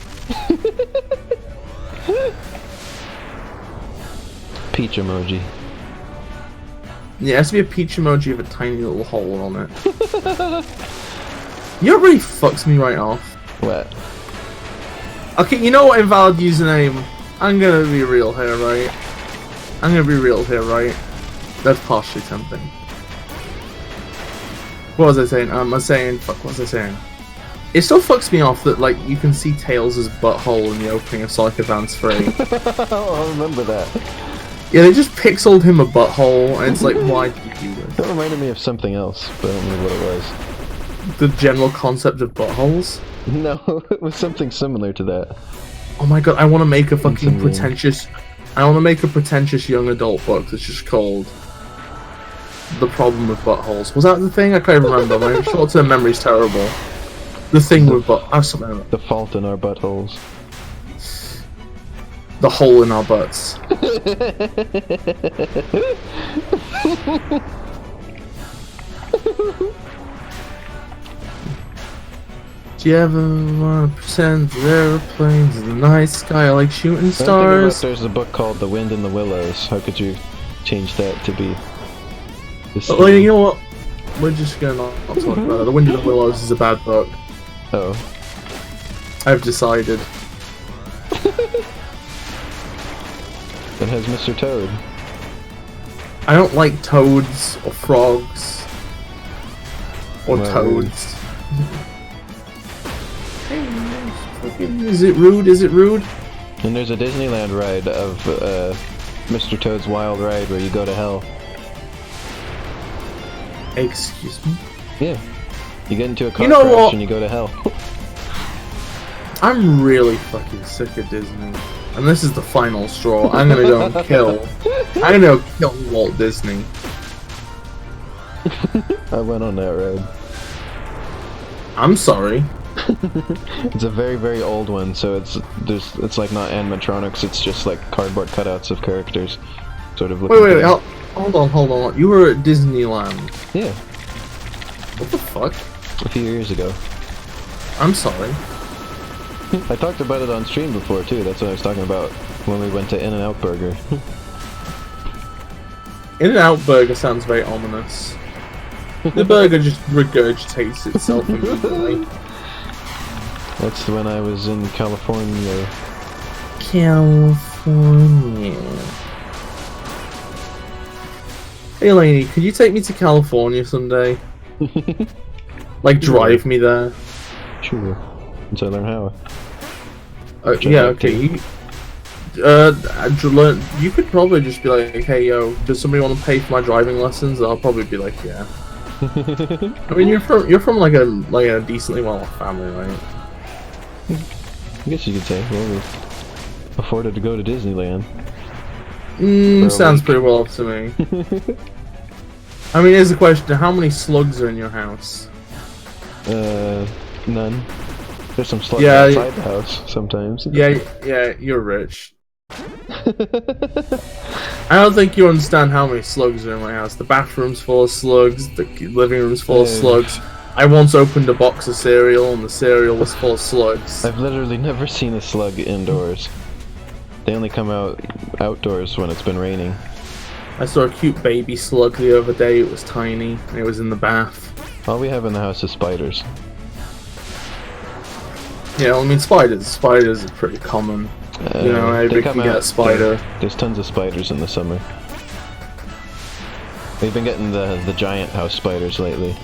Peach emoji. Yeah, it has to be a peach emoji with a tiny little hole on it. You know what really fucks me right off? What? Okay, you know what, invalid username? I'm gonna be real here, right? That's partially tempting. What was I saying? Fuck, what was I saying? It still fucks me off that, like, you can see Tails' butthole in the opening of Sonic Advance 3. I remember that. Yeah, they just pixeled him a butthole, and it's like, why did you do this? That reminded me of something else, but I don't know what it was. The general concept of buttholes? No, it was something similar to that. Oh my god, I want to make a fucking pretentious... I want to make a pretentious young adult book that's just called The Problem with Buttholes. Was that the thing? I can't remember. My short-term memory's terrible. The thing with something. The fault in our buttholes. The hole in our butts. Do you ever want to pretend that airplanes in the night sky are like shooting stars? There's a book called The Wind in the Willows. How could you change that to be... Well, you know what? We're just gonna not talk about it. The Wind in the Willows is a bad book. Oh. I've decided. It has Mr. Toad. I don't like toads or frogs or toads. Is it rude? Is it rude? And there's a Disneyland ride of Mr. Toad's Wild Ride where you go to hell. Excuse me? Yeah. You get into a car crash and you go to hell. I'm really fucking sick of Disney. And this is the final straw. I'm gonna go and kill Walt Disney. I went on that ride. I'm sorry. It's a very, very old one, so it's like not animatronics, it's just like cardboard cutouts of characters. Sort of looking. Wait, hold on. You were at Disneyland. Yeah. What the fuck? A few years ago. I'm sorry. I talked about it on stream before too, that's what I was talking about when we went to In-N-Out Burger. In-N-Out Burger sounds very ominous. The burger just regurgitates itself immediately. That's when I was in California. Hey lady, could you take me to California someday? Like drive me there? Sure. Once I learn how. Yeah, okay. You could probably just be like, hey yo, does somebody want to pay for my driving lessons? And I'll probably be like, yeah. I mean, you're from like a decently well-off family, right? I guess you could say, well, we afforded to go to Disneyland. Sounds pretty well up to me. I mean, here's the question, how many slugs are in your house? None. There's some slugs outside the house, sometimes. Yeah, you're rich. I don't think you understand how many slugs are in my house. The bathroom's full of slugs, the living room's full of slugs. I once opened a box of cereal and the cereal was full of slugs. I've literally never seen a slug indoors. They only come out outdoors when it's been raining. I saw a cute baby slug the other day. It was tiny and it was in the bath. All we have in the house is spiders. Yeah, I mean spiders. Spiders are pretty common. You know, everybody can get a spider. There's tons of spiders in the summer. We've been getting the giant house spiders lately.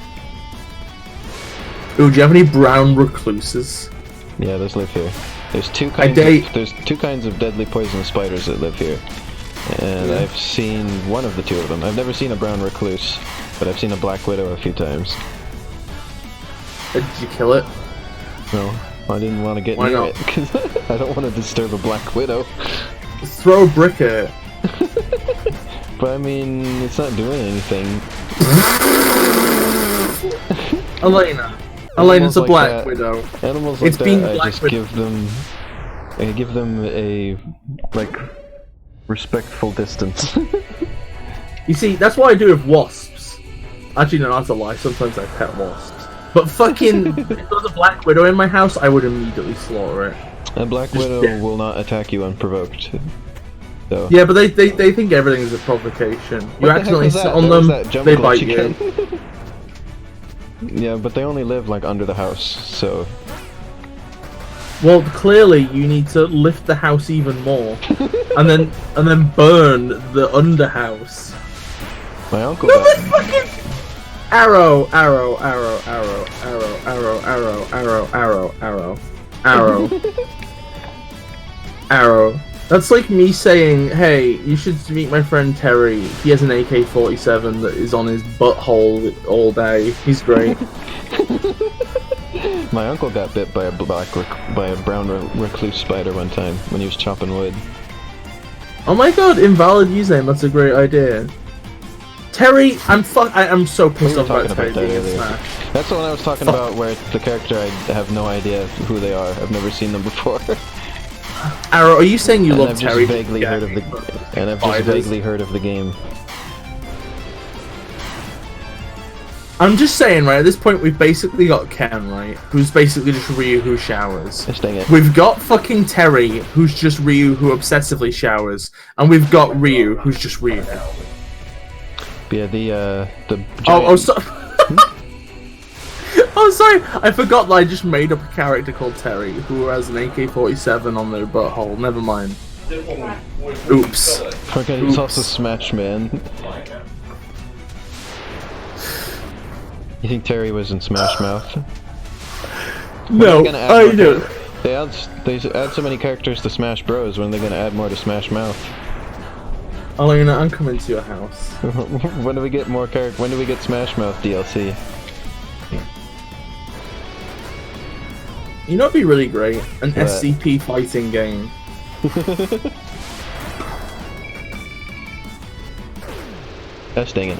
Ooh, do you have any brown recluses? Yeah, those live here. There's two kinds of deadly poisonous spiders that live here. And I've seen one of the two of them. I've never seen a brown recluse, but I've seen a black widow a few times. Did you kill it? No, I didn't want to get near it, because I don't want to disturb a black widow. Throw a brick at it. But I mean, it's not doing anything. Elena, it's a like black widow. Animals like it's that, being I black just give them a, like, respectful distance. You see, that's what I do with wasps. Actually, no, that's a lie. Sometimes I pet wasps. But fucking, if there was a black widow in my house, I would immediately slaughter it. A black widow will not attack you unprovoked. So. Yeah, but they think everything is a provocation. You accidentally sit on them, they bite you. Yeah, but they only live like under the house, so. Well, clearly you need to lift the house even more, and then burn the under house. My uncle. No, fucking arrow. That's like me saying, hey, you should meet my friend Terry. He has an AK-47 that is on his butthole all day. He's great. My uncle got bit by a brown recluse spider one time when he was chopping wood. Oh my god, invalid username, that's a great idea. Terry, I'm so pissed off about Terry being in Smash. That's the one I was talking about, where the character, I have no idea who they are. I've never seen them before. Arrow, are you saying you love Terry? I've just vaguely heard of the game. I'm just saying, right, at this point we've basically got Ken, right, who's basically just Ryu who showers. Dang it. We've got fucking Terry, who's just Ryu who obsessively showers. And we've got Ryu, who's just Ryu. Yeah, the Oh, sorry, I forgot that I just made up a character called Terry, who has an AK-47 on their butthole. Never mind. Oops. Okay, he's also Smash Man. You think Terry was in Smash Mouth? No, I do. They add so many characters to Smash Bros. When are they gonna add more to Smash Mouth? Elena, I'm coming to your house. When do we get more characters? When do we get Smash Mouth DLC? You know, it'd be really great, an SCP fighting game. Gosh dang it.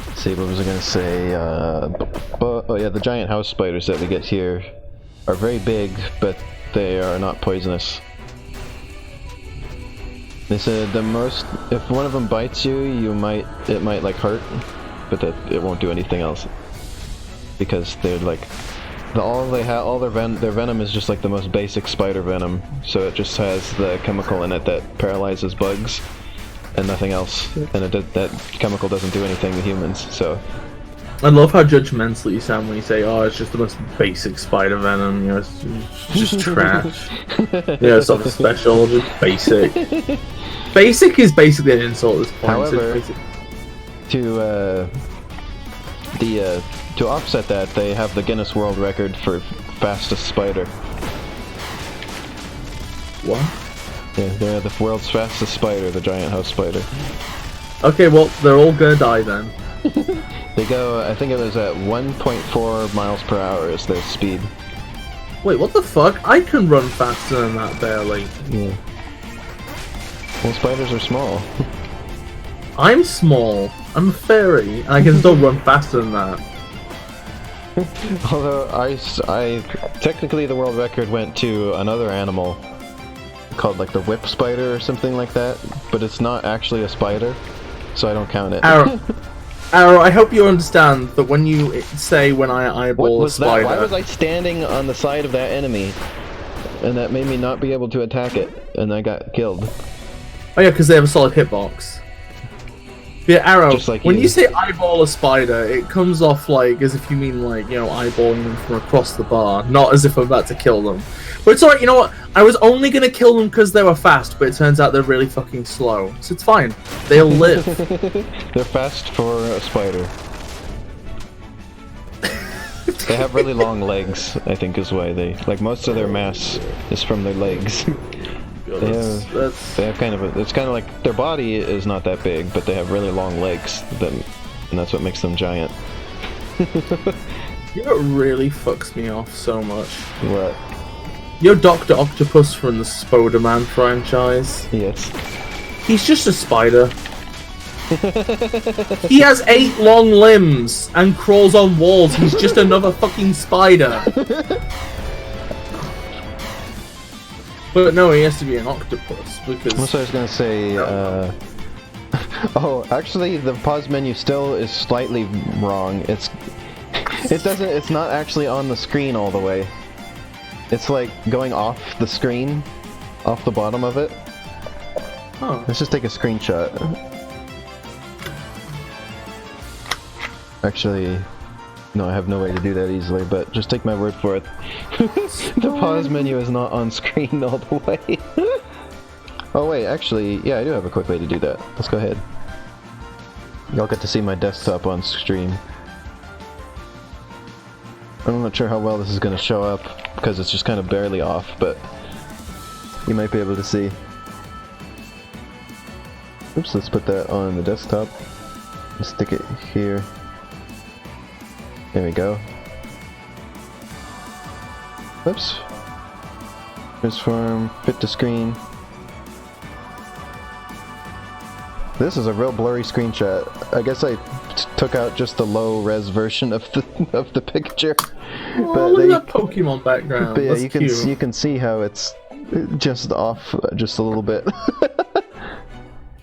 Let's see, what was I gonna say? Oh yeah, the giant house spiders that we get here are very big, but they are not poisonous. They said if one of them bites you, it might like hurt, but that it won't do anything else, because they're like their venom is just like the most basic spider venom, so it just has the chemical in it that paralyzes bugs and nothing else, and that chemical doesn't do anything to humans. So I love how judgmental you sound when you say, "Oh, it's just the most basic spider venom." You know, it's just trash. Yeah, it's nothing special, just basic. Basic is basically an insult at this point. However, to offset that, they have the Guinness World Record for fastest spider. What? Yeah, they're the world's fastest spider, the giant house spider. Okay, well, they're all gonna die then. They go, I think it was at 1.4 miles per hour is their speed. Wait, what the fuck? I can run faster than that, barely. Yeah. Well, spiders are small. I'm small. I'm a fairy, and I can still run faster than that. Although, technically the world record went to another animal called like the whip spider or something like that, but it's not actually a spider, so I don't count it. Arrow, I hope you understand that when you say when I eyeball a spider... Why was I standing on the side of that enemy? And that made me not be able to attack it, and I got killed. Oh yeah, because they have a solid hitbox. Yeah, Arrow, like when you say eyeball a spider, it comes off like as if you mean like, you know, eyeballing them from across the bar, not as if I'm about to kill them. But it's alright, you know what? I was only gonna kill them because they were fast, but it turns out they're really fucking slow. So it's fine. They'll live. They're fast for a spider. They have really long legs, I think is why they... Like, most of their mass is from their legs. They have kind of a... It's kind of like... Their body is not that big, but they have really long legs, and that's what makes them giant. You know what really fucks me off so much? What? You're Dr. Octopus from the Spider-Man franchise. Yes. He's just a spider. He has 8 long limbs and crawls on walls. He's just another fucking spider. But no, he has to be an octopus because... What I was gonna say, oh, actually, the pause menu still is slightly wrong. It's not actually on the screen all the way. It's like going off the screen, off the bottom of it. Oh. Let's just take a screenshot. Actually, no, I have no way to do that easily, but just take my word for it. The pause menu is not on screen all the way. Oh wait, actually, yeah, I do have a quick way to do that. Let's go ahead. Y'all get to see my desktop on stream. I'm not sure how well this is going to show up, because it's just kind of barely off, but you might be able to see. Oops, let's put that on the desktop. Let's stick it here. There we go. Oops. Transform, fit to screen. This is a real blurry screenshot. I guess I took out just the low-res version of the picture. Oh, but look at that Pokemon background. But yeah, that's you can see how it's just off just a little bit.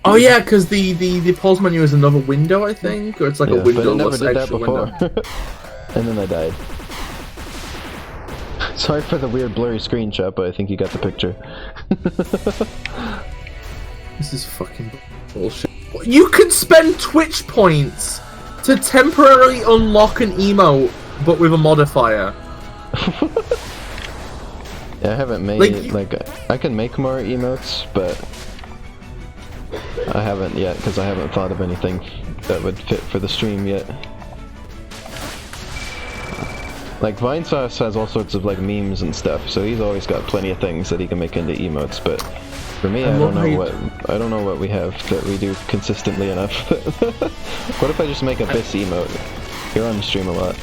Oh yeah, because the pause menu is another window, I think, or it's like a window. But it never did that before. Window. And then I died. Sorry for the weird blurry screenshot, but I think you got the picture. This is fucking bullshit. You can spend Twitch points to temporarily unlock an emote, but with a modifier. Yeah, I haven't made, I can make more emotes, but I haven't yet, because I haven't thought of anything that would fit for the stream yet. Like, Vinesauce has all sorts of, like, memes and stuff, so he's always got plenty of things that he can make into emotes, but for me, I don't know what we have that we do consistently enough. What if I just make a Bis emote? You're on the stream a lot.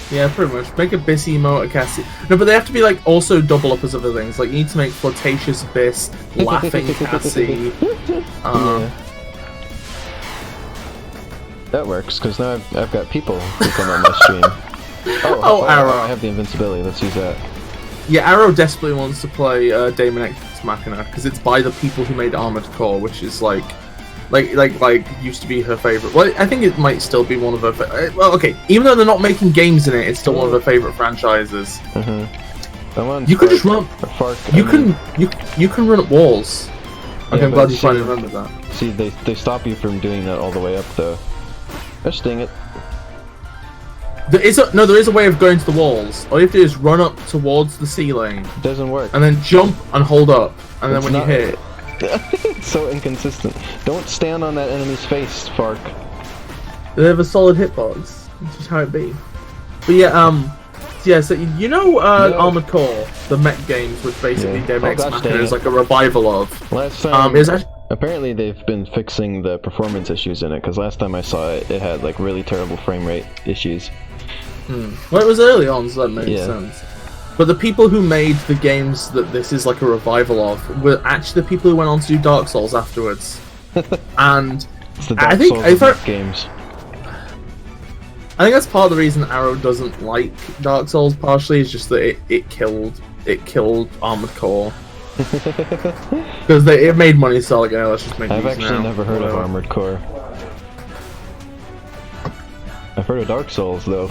Yeah, pretty much. Make a Bis emote, a Cassie. No, but they have to be, like, also double up as other things. Like, you need to make Flirtatious Bis, Laughing Cassie. Yeah. That works, because now I've got people who come on my stream. Oh, Arrow. I have the invincibility, let's use that. Yeah, Arrow desperately wants to play Daemon X Machina, because it's by the people who made Armored Core, which is like used to be her favorite. Well, I think it might still be one of her. Well, okay, even though they're not making games in it, it's still one of her favorite franchises. You could just run. You can run up walls. Okay, yeah, I'm glad you finally remembered that. See, they stop you from doing that all the way up, though. Gosh dang it. There is a way of going to the walls. All you have to do is run up towards the ceiling. It doesn't work. And then jump and hold up. And then when you hit... It's so inconsistent. Don't stand on that enemy's face, Fark. They have a solid hitbox. That's just how it be. But yeah, so you know Armored Core, the mech games, which basically Daemon X Machina is like a revival of. Last time, apparently they've been fixing the performance issues in it, because last time I saw it, it had like really terrible frame rate issues. Well, it was early on, so that made sense. But the people who made the games that this is like a revival of were actually the people who went on to do Dark Souls afterwards. And it's the Dark Souls of games. I think that's part of the reason Arrow doesn't like Dark Souls. Partially is just that it killed Armored Core. Because it made money, so like, yeah, let's just make I've these actually now. never heard of Whatever. Armored Core. I've heard of Dark Souls, though.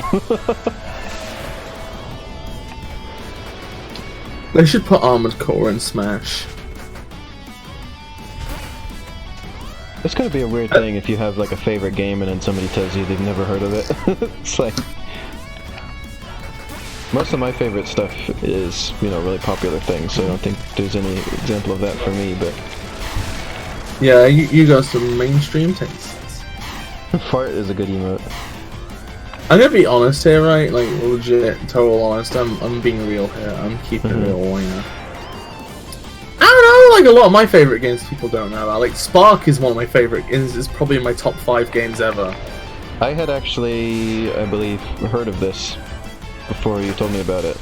They should put Armored Core in Smash. It's gonna be a weird thing if you have like a favorite game and then somebody tells you they've never heard of it. It's like... Most of my favorite stuff is, you know, really popular things, so I don't think there's any example of that for me, but... Yeah, you got some mainstream tastes. Fart is a good emote. I'm gonna be honest here, right? Like, legit, total honest. I'm being real here. I'm keeping it real, you know. I don't know, like, a lot of my favorite games people don't know about. Like, Spark is one of my favorite games. It's probably in my top 5 games ever. I had actually, I believe, heard of this before you told me about it.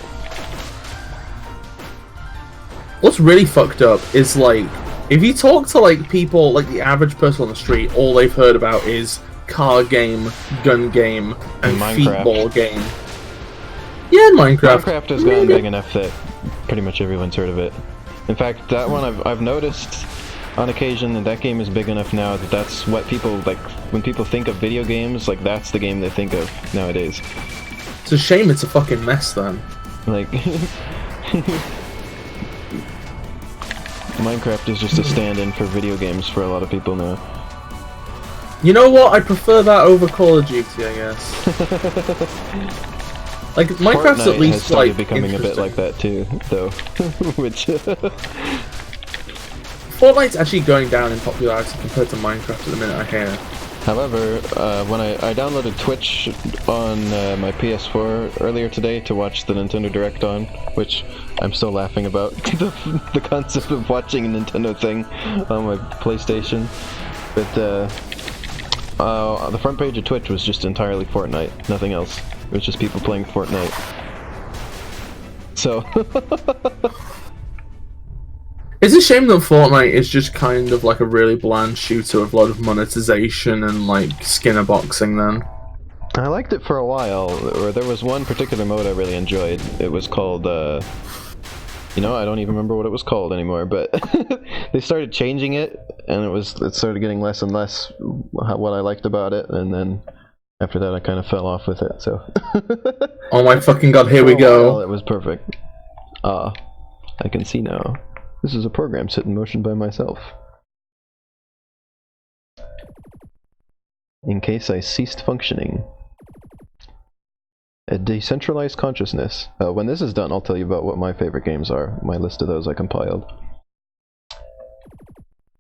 What's really fucked up is, like, if you talk to, like, people, like, the average person on the street, all they've heard about is car game, gun game, and football game. Yeah, Minecraft. Minecraft has gotten big enough that pretty much everyone's heard of it. In fact, that one I've noticed on occasion that that game is big enough now that that's what people, like, when people think of video games, like, that's the game they think of nowadays. It's a shame it's a fucking mess then. Like... Minecraft is just a stand-in for video games for a lot of people now. You know what? I prefer that over Call of Duty, I guess. Like, Minecraft's Fortnite at least has started like becoming a bit like that too, though. Which Fortnite's actually going down in popularity compared to Minecraft at the minute, I hear. However, when I downloaded Twitch on my PS4 earlier today to watch the Nintendo Direct on, which I'm still laughing about the concept of watching a Nintendo thing on my PlayStation, but the front page of Twitch was just entirely Fortnite, nothing else. It was just people playing Fortnite. So... It's a shame that Fortnite is just kind of like a really bland shooter with a lot of monetization and like skinner boxing then. I liked it for a while, or there was one particular mode I really enjoyed. It was called, you know, I don't even remember what it was called anymore, but they started changing it, and it started getting less and less what I liked about it, and then after that I kind of fell off with it, so... Oh my fucking god, here we go. It was perfect. I can see now. This is a program set in motion by myself. In case I ceased functioning. A decentralized consciousness. When this is done, I'll tell you about what my favorite games are. My list of those I compiled.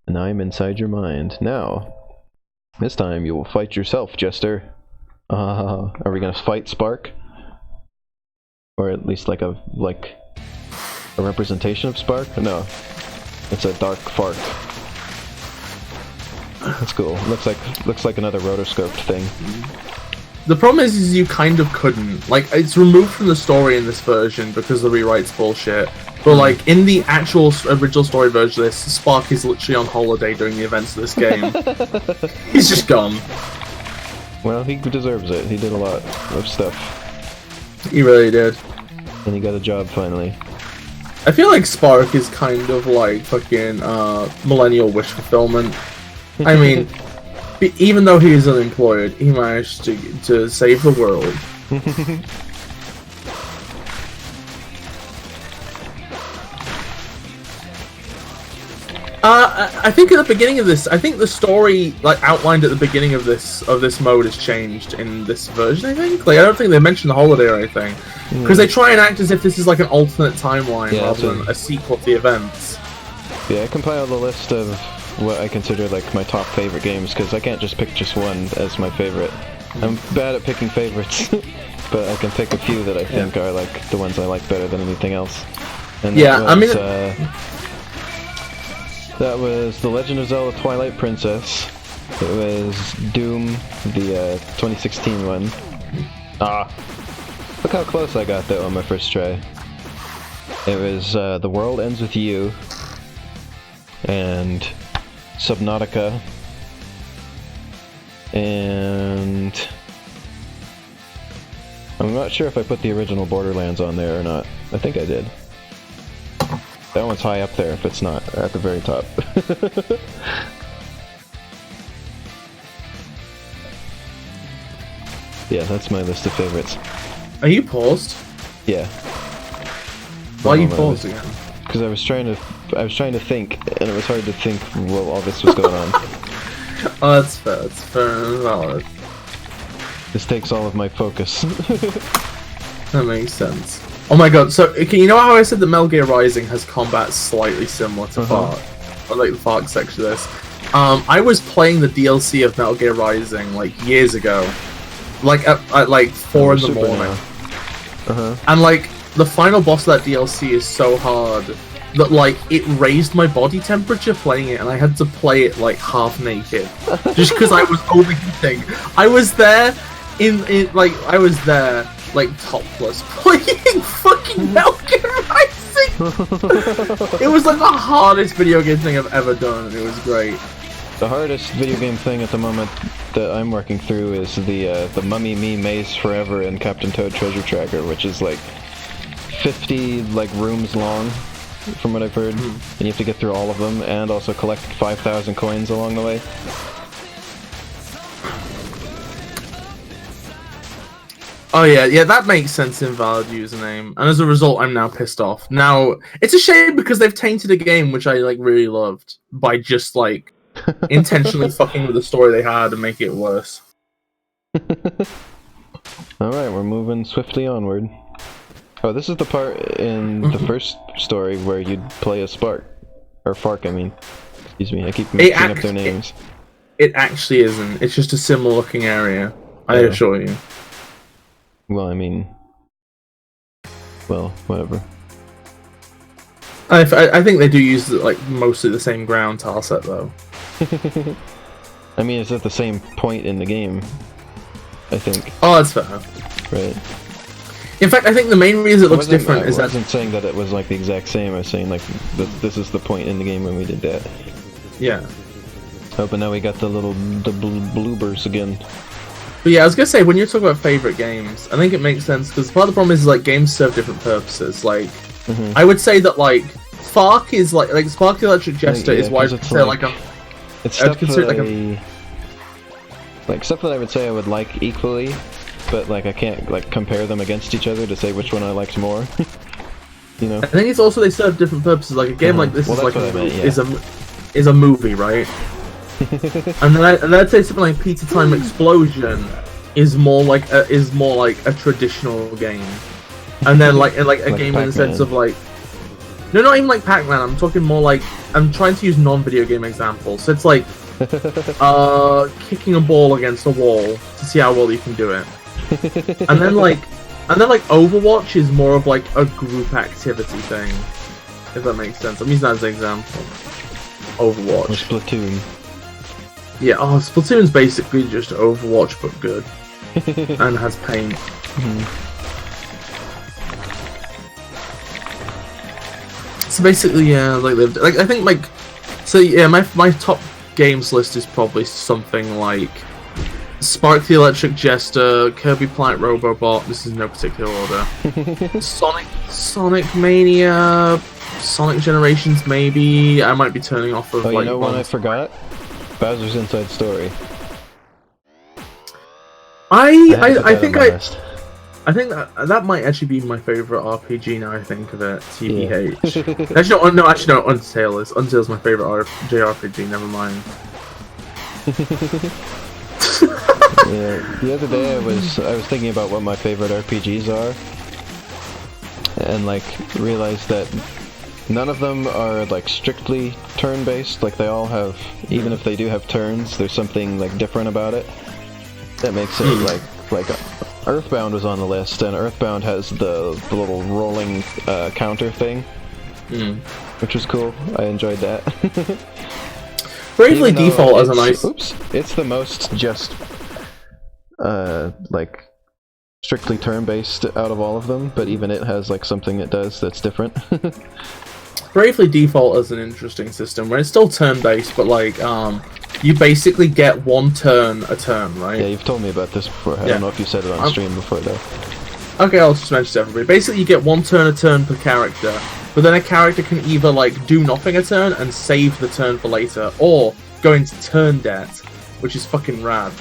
And I'm inside your mind. Now, this time you will fight yourself, Jester. Are we gonna fight Spark? Or at least like a representation of Spark? No. It's a dark fart. That's cool. Looks like another rotoscoped thing. The problem is you kind of couldn't. Like, it's removed from the story in this version because the rewrite's bullshit. But like, in the actual original story version of this, Spark is literally on holiday during the events of this game. He's just gone. Well, he deserves it. He did a lot of stuff. He really did. And he got a job finally. I feel like Spark is kind of like fucking millennial wish fulfillment. I mean, even though he is unemployed, he managed to save the world. I think at the beginning of this, I think the story like outlined at the beginning of this mode has changed in this version. I think I don't think they mentioned the holiday or anything because they try and act as if this is like an alternate timeline rather than a sequel to the events. Yeah, I compiled a list of what I consider like my top favorite games because I can't just pick just one as my favorite. I'm bad at picking favorites, but I can pick a few that I think are like the ones I like better than anything else. And that was The Legend of Zelda Twilight Princess. It was Doom, the 2016 one. Look how close I got though on my first try. It was The World Ends With You, and Subnautica, and I'm not sure if I put the original Borderlands on there or not. I think I did. That one's high up there if it's not at the very top. Yeah, that's my list of favorites. Are you paused? Yeah. Why are you paused again? Because I was trying to think, and it was hard to think while all this was going on. Oh, that's fair. That's fair and valid. This takes all of my focus. That makes sense. Oh my god, so you know how I said that Metal Gear Rising has combat slightly similar to Fark? Or like the Fark section of this. I was playing the DLC of Metal Gear Rising like years ago. Like at like 4 in the morning. And like the final boss of that DLC is so hard that like it raised my body temperature playing it, and I had to play it like half naked just because I was overheating. I was there I was there like topless playing fucking Metal Gear Rising. It was like the hardest video game thing I've ever done, and it was great. The hardest video game thing at the moment that I'm working through is the Mummy Me Maze Forever and Captain Toad Treasure Tracker, which is like 50 like rooms long, from what I've heard, and you have to get through all of them and also collect 5,000 coins along the way. Oh yeah, that makes sense. Invalid username, and as a result, I'm now pissed off. Now it's a shame because they've tainted a game which I like really loved by just like intentionally fucking with the story they had and making it worse. Alright, we're moving swiftly onward. Oh, this is the part in the first story where you'd play as Spark. Or Fark, I mean. Excuse me, I keep mixing up their names. It actually isn't. It's just a similar looking area, I assure you. Well, I mean... Well, whatever. I think they do use like mostly the same ground tile set though. I mean, it's at the same point in the game, I think. Oh, that's fair. Right. In fact, I think the main reason it looks different is that... I wasn't saying that it was like the exact same, I was saying like this is the point in the game when we did that. Yeah. Oh, but now we got the bloopers again. But yeah, I was gonna say, when you're talking about favorite games, I think it makes sense, because part of the problem is like games serve different purposes. Like, I would say that like Fark is like Spark the Electric Jester is why I would say like a... It's stuff that like stuff that I would say I would like equally, but like I can't like compare them against each other to say which one I liked more. You know. I think it's also they serve different purposes. Like a game like this is like is a movie, right? and then I'd say something like Pizza Time Explosion is more like a traditional game, and then like a like game Pac-Man. in the sense of like. No, not even like Pac-Man, I'm talking more like... I'm trying to use non-video game examples. So it's like... kicking a ball against a wall to see how well you can do it. And then like Overwatch is more of like a group activity thing. If that makes sense. I'm using that as an example. Overwatch. Or Splatoon. Yeah, Splatoon's basically just Overwatch but good. And has paint. So basically, yeah, like I think like, so yeah, my top games list is probably something like Spark the Electric Jester, Kirby Planet Robobot. This is in no particular order. Sonic Mania, Sonic Generations, maybe. I might be turning off of like. You know what I forgot? Bowser's Inside Story. I think that might actually be my favorite RPG now I think of it. TBH. Actually, no, Undertale is. Undertale's my favorite JRPG. Never mind. Yeah, the other day I was thinking about what my favorite RPGs are, and like realized that none of them are like strictly turn-based. Like they all have, even if they do have turns, there's something like different about it that makes it like Earthbound was on the list, and Earthbound has the little rolling counter thing, which was cool. I enjoyed that. Bravely Default as a nice... Oops. It's the most just, like, strictly turn-based out of all of them, but even it has, like, something it does that's different. Bravely Default is an interesting system, where it's still turn-based, but, like, you basically get one turn a turn, right? Yeah, you've told me about this before. I don't know if you said it on stream before, though. Okay, I'll just mention it to everybody. Basically, you get one turn a turn per character, but then a character can either like do nothing a turn and save the turn for later, or go into turn debt, which is fucking rad.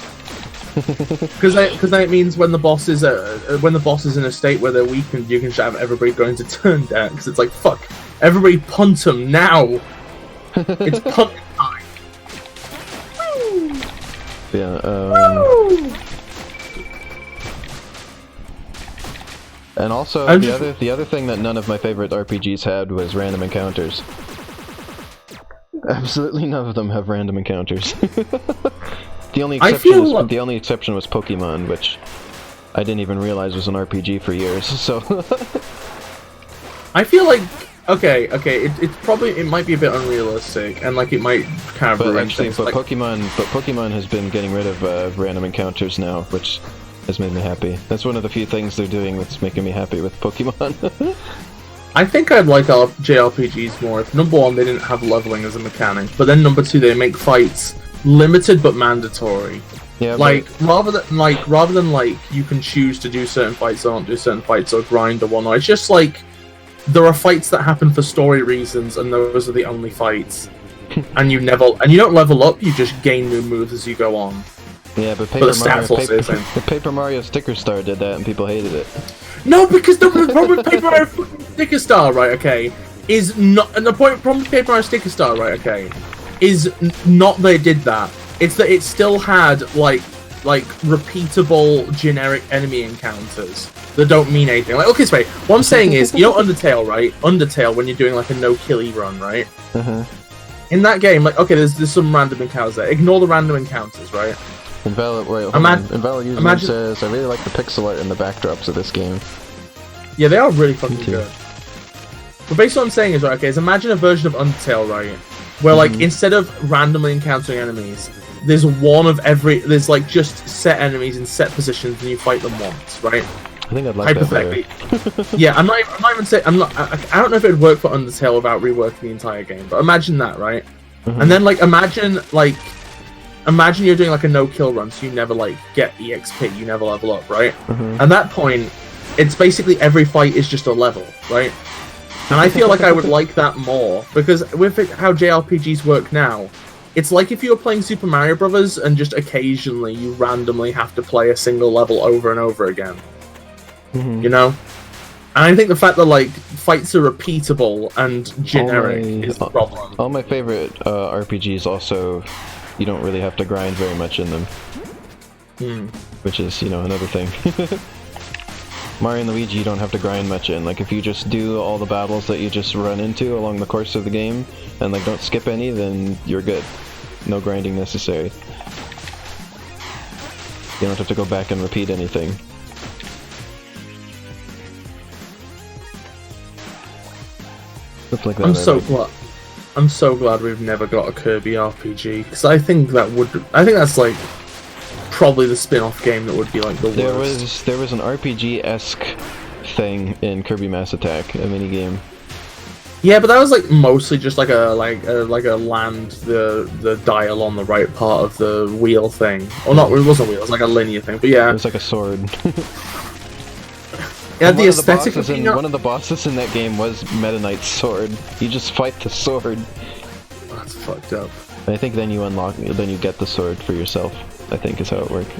Because then it means when the boss is in a state where they're weakened, you can just have everybody go into turn debt. Because it's like, fuck, everybody punt them now. It's punt time. Yeah. And also the other thing that none of my favorite RPGs had was random encounters. Absolutely none of them have random encounters. The only exception was Pokemon, which I didn't even realize was an RPG for years. So I feel like it might be a bit unrealistic, and like it might kind of ruin things. But Pokemon has been getting rid of random encounters now, which has made me happy. That's one of the few things they're doing that's making me happy with Pokemon. I think I'd like our JRPGs more if, number one, they didn't have leveling as a mechanic, but then number two, they make fights limited but mandatory. Yeah, rather than you can choose to do certain fights or not do certain fights or grind or whatnot. It's just like there are fights that happen for story reasons, and those are the only fights. and you don't level up. You just gain new moves as you go on. Yeah, but Paper Mario Sticker Star did that, and people hated it. No, because the problem with Paper Mario Sticker Star, right? Okay, is not, and the problem with Paper Mario Sticker Star, right? Okay, is not that it did that. It's that it still had like repeatable generic enemy encounters that don't mean anything. Like, okay, so wait, what I'm saying is, you know Undertale, right? Undertale, when you're doing like a no-killy run, right? In that game, like, okay, there's some random encounters there. Ignore the random encounters, right? Invalid says, I really like the pixel art and the backdrops of this game. Yeah, they are really fucking good. But basically what I'm saying is, right, okay, is imagine a version of Undertale, right? Where, like, instead of randomly encountering enemies, there's there's, like, just set enemies in set positions and you fight them once, right? I think I'd like that better. Yeah, I'm not even saying, I don't know if it would work for Undertale without reworking the entire game, but imagine that, right? And then, like, imagine you're doing, like, a no-kill run, so you never, like, get EXP, you never level up, right? At that point, it's basically every fight is just a level, right? And I feel like I would like that more, because with how JRPGs work now, it's like if you were playing Super Mario Brothers and just occasionally you randomly have to play a single level over and over again. You know? And I think the fact that, like, fights are repeatable and generic is the problem. All my favorite RPGs also, you don't really have to grind very much in them. Which is, another thing. Mario and Luigi, you don't have to grind much in. Like, if you just do all the battles that you just run into along the course of the game, and, like, don't skip any, then you're good. No grinding necessary. You don't have to go back and repeat anything. Stuff like that. I'm so glad we've never got a Kirby RPG, because I think that's, like, probably the spin-off game that would be like the worst. There was an RPG-esque thing in Kirby Mass Attack, a minigame. Yeah, but that was like mostly just like a land the dial on the right part of the wheel thing. Or not, it wasn't a wheel, it was like a linear thing, but yeah. It was like a sword. Yeah, the aesthetic one of the bosses in that game was Meta Knight's sword. You just fight the sword. That's fucked up. I think then you get the sword for yourself, I think is how it worked.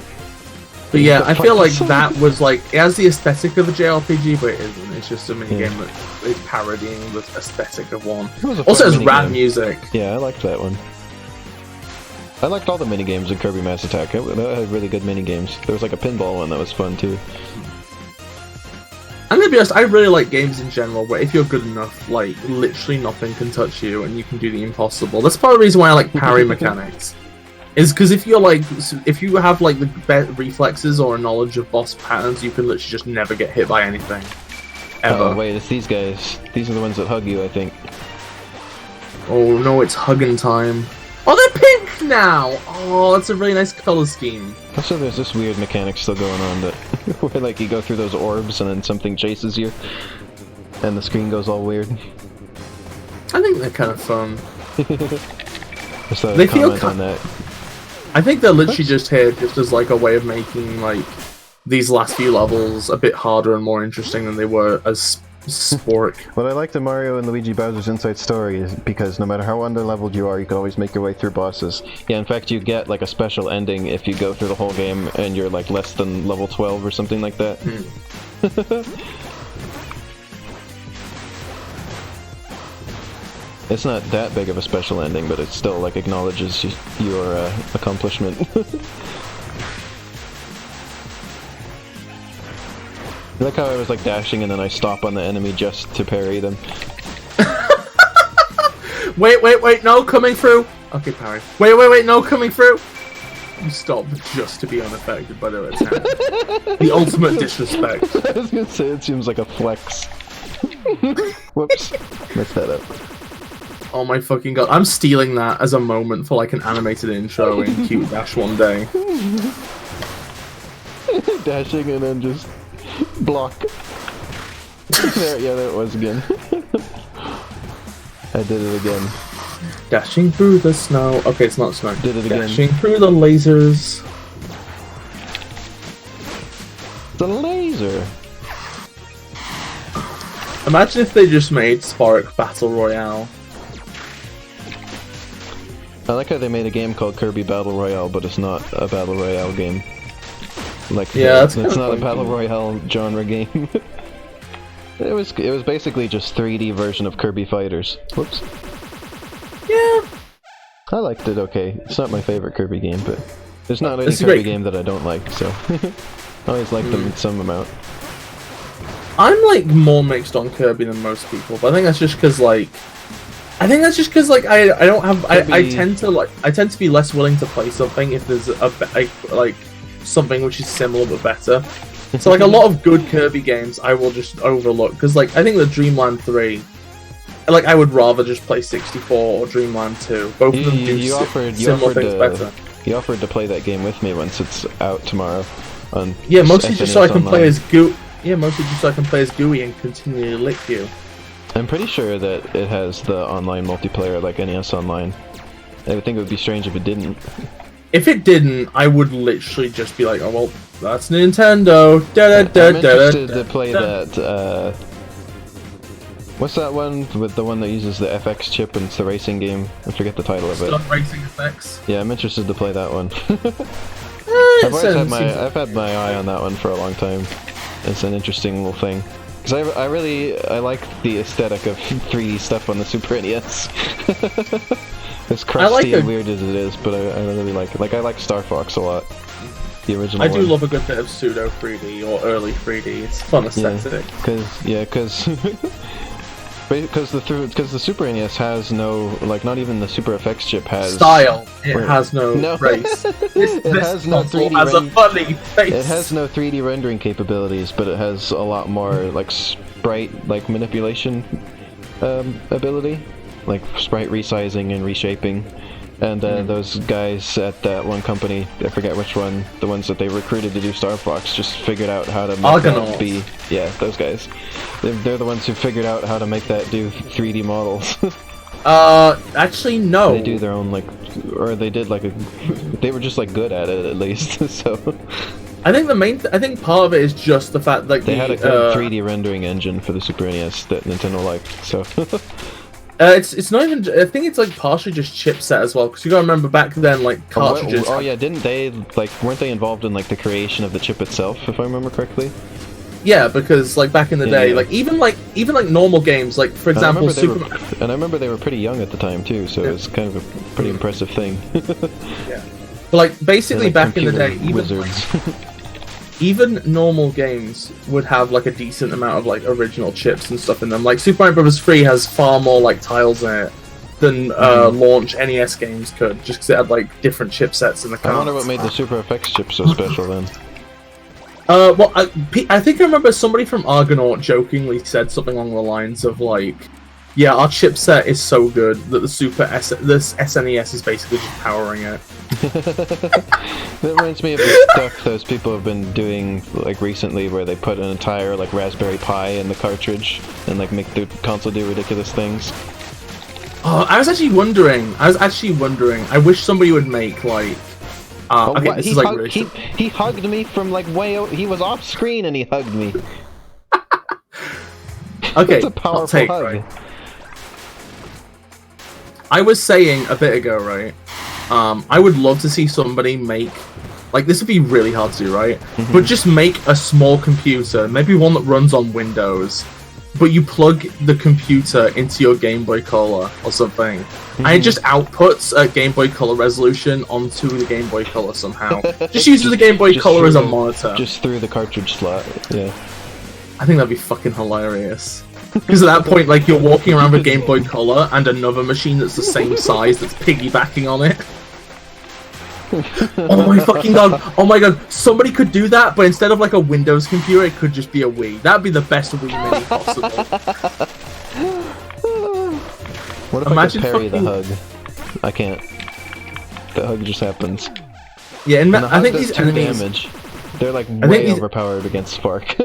But yeah, I feel like that was like, it has the aesthetic of a JRPG, but it isn't. It's just a minigame that is parodying the aesthetic of one. Also, it's rad music. Yeah, I liked that one. I liked all the minigames in Kirby Mass Attack. That had really good minigames. There was like a pinball one that was fun too. I'm gonna be honest, I really like games in general where if you're good enough, like, literally nothing can touch you and you can do the impossible. That's part of the reason why I like parry mechanics. Is because if you have like the reflexes or a knowledge of boss patterns, you can literally just never get hit by anything. Ever. Oh wait, it's these guys. These are the ones that hug you, I think. Oh no, it's hugging time. Oh, they're pink now! Oh, that's a really nice color scheme. Also, there's this weird mechanic still going on that where like you go through those orbs and then something chases you, and the screen goes all weird. I think they're kind of fun. They feel on that. I think they're literally just here just as like a way of making like these last few levels a bit harder and more interesting than they were as Spork. What I liked in Mario and Luigi Bowser's Inside Story is because no matter how underleveled you are, you can always make your way through bosses. Yeah, in fact, you get like a special ending if you go through the whole game and you're like less than level 12 or something like that. It's not that big of a special ending, but it still like acknowledges your accomplishment. I like how I was like dashing and then I stop on the enemy just to parry them. Wait, no, coming through! Okay, parry. Wait, no, coming through! You stop just to be unaffected by their attack. The ultimate disrespect. I was gonna say, it seems like a flex. Whoops. Messed that up. Oh my fucking god. I'm stealing that as a moment for like an animated intro in Cute Dash one day. Dashing and then just block. There it was again. I did it again. Dashing through the snow. Okay, it's not snow. Did it again. Dashing through the lasers. The laser. Imagine if they just made Spark Battle Royale. I like how they made a game called Kirby Battle Royale, but it's not a Battle Royale game. Like, yeah, it's not a Battle Royale genre game. It was basically just 3D version of Kirby Fighters. Whoops. Yeah. I liked it okay. It's not my favorite Kirby game, but there's not any Kirby game that I don't like, so I always like them in some amount. I'm like more mixed on Kirby than most people, but I think that's just because like I don't have I tend to be less willing to play something if there's like something which is similar but better. So like a lot of good Kirby games I will just overlook because like I think the Dreamland 3, like I would rather just play 64 or Dreamland 2. Both of them do similar things better. You offered to play that game with me once it's out tomorrow. On yeah, mostly just so I can play as Gooey. Yeah, mostly just so I can play as Gooey and continually lick you. I'm pretty sure that it has the online multiplayer like NES Online. I would think it would be strange if it didn't. If it didn't, I would literally just be like, oh well, that's Nintendo. I'm interested to play that, what's that one with the one that uses the FX chip and it's the racing game? I forget the title of it. Stunt Racing Effects? Yeah, I'm interested to play that one. I've had my eye on that one for a long time. It's an interesting little thing. Because I like the aesthetic of 3D stuff on the Super NES. As crusty and weird as it is, but I really like it. Like, I like Star Fox a lot. The original one. I do love a good bit of pseudo 3D or early 3D. It's fun aesthetic. Because the Super NES has no, like, not even the Super FX chip has style. It has no race. It has no 3D. Has a funny face. It has no 3D rendering capabilities, but it has a lot more like sprite like manipulation ability, like sprite resizing and reshaping. And those guys at that one company, I forget which one, the ones that they recruited to do Star Fox, just figured out how to make that be... Yeah, those guys. They're the ones who figured out how to make that do 3D models. Actually, no. They do their own, like... Or they did, like, they were just, like, good at it, at least, so... I think part of it is just the fact, like, they had a good 3D rendering engine for the Super NES that Nintendo liked, so... It's not even. I think it's like partially just chipset as well, because you gotta remember back then, like cartridges. Oh yeah, didn't they weren't they involved in like the creation of the chip itself, if I remember correctly? Yeah, because like back in the day, like even normal games, like for example, and I remember they were pretty young at the time too, so it was kind of a pretty impressive thing. Yeah, but like basically back in the day, even normal games would have like a decent amount of like original chips and stuff in them. Like Super Mario Bros. 3 has far more like tiles in it than launch NES games could, just because it had like different chipsets in the cards. I wonder what made the Super FX chip so special then. Well, I think I remember somebody from Argonaut jokingly said something along the lines of like, yeah, our chipset is so good that this SNES is basically just powering it. That reminds me of the stuff those people have been doing like recently, where they put an entire like Raspberry Pi in the cartridge and like make the console do ridiculous things. Oh, I was actually wondering. I wish somebody would make like. Okay, this is like really he hugged me from like way out. He was off screen and he hugged me. Okay, That's a hot powerful take, hug. right? I was saying a bit ago, right? I would love to see somebody make, like, this would be really hard to do, right? But just make a small computer, maybe one that runs on Windows, but you plug the computer into your Game Boy Color or something, and it just outputs a Game Boy Color resolution onto the Game Boy Color somehow. Just use the Game Boy Color as a monitor. Just through the cartridge slot, yeah. I think that'd be fucking hilarious. Because at that point, like, you're walking around with Game Boy Color and another machine that's the same size that's piggybacking on it. Oh my fucking god! Oh my god! Somebody could do that, but instead of like a Windows computer, it could just be a Wii. That'd be the best Wii Mini possible. What if Imagine I could parry fucking... the hug? I can't. The hug just happens. Yeah, and the I think hug does these 2 enemies... damage. They're like way overpowered against Spark.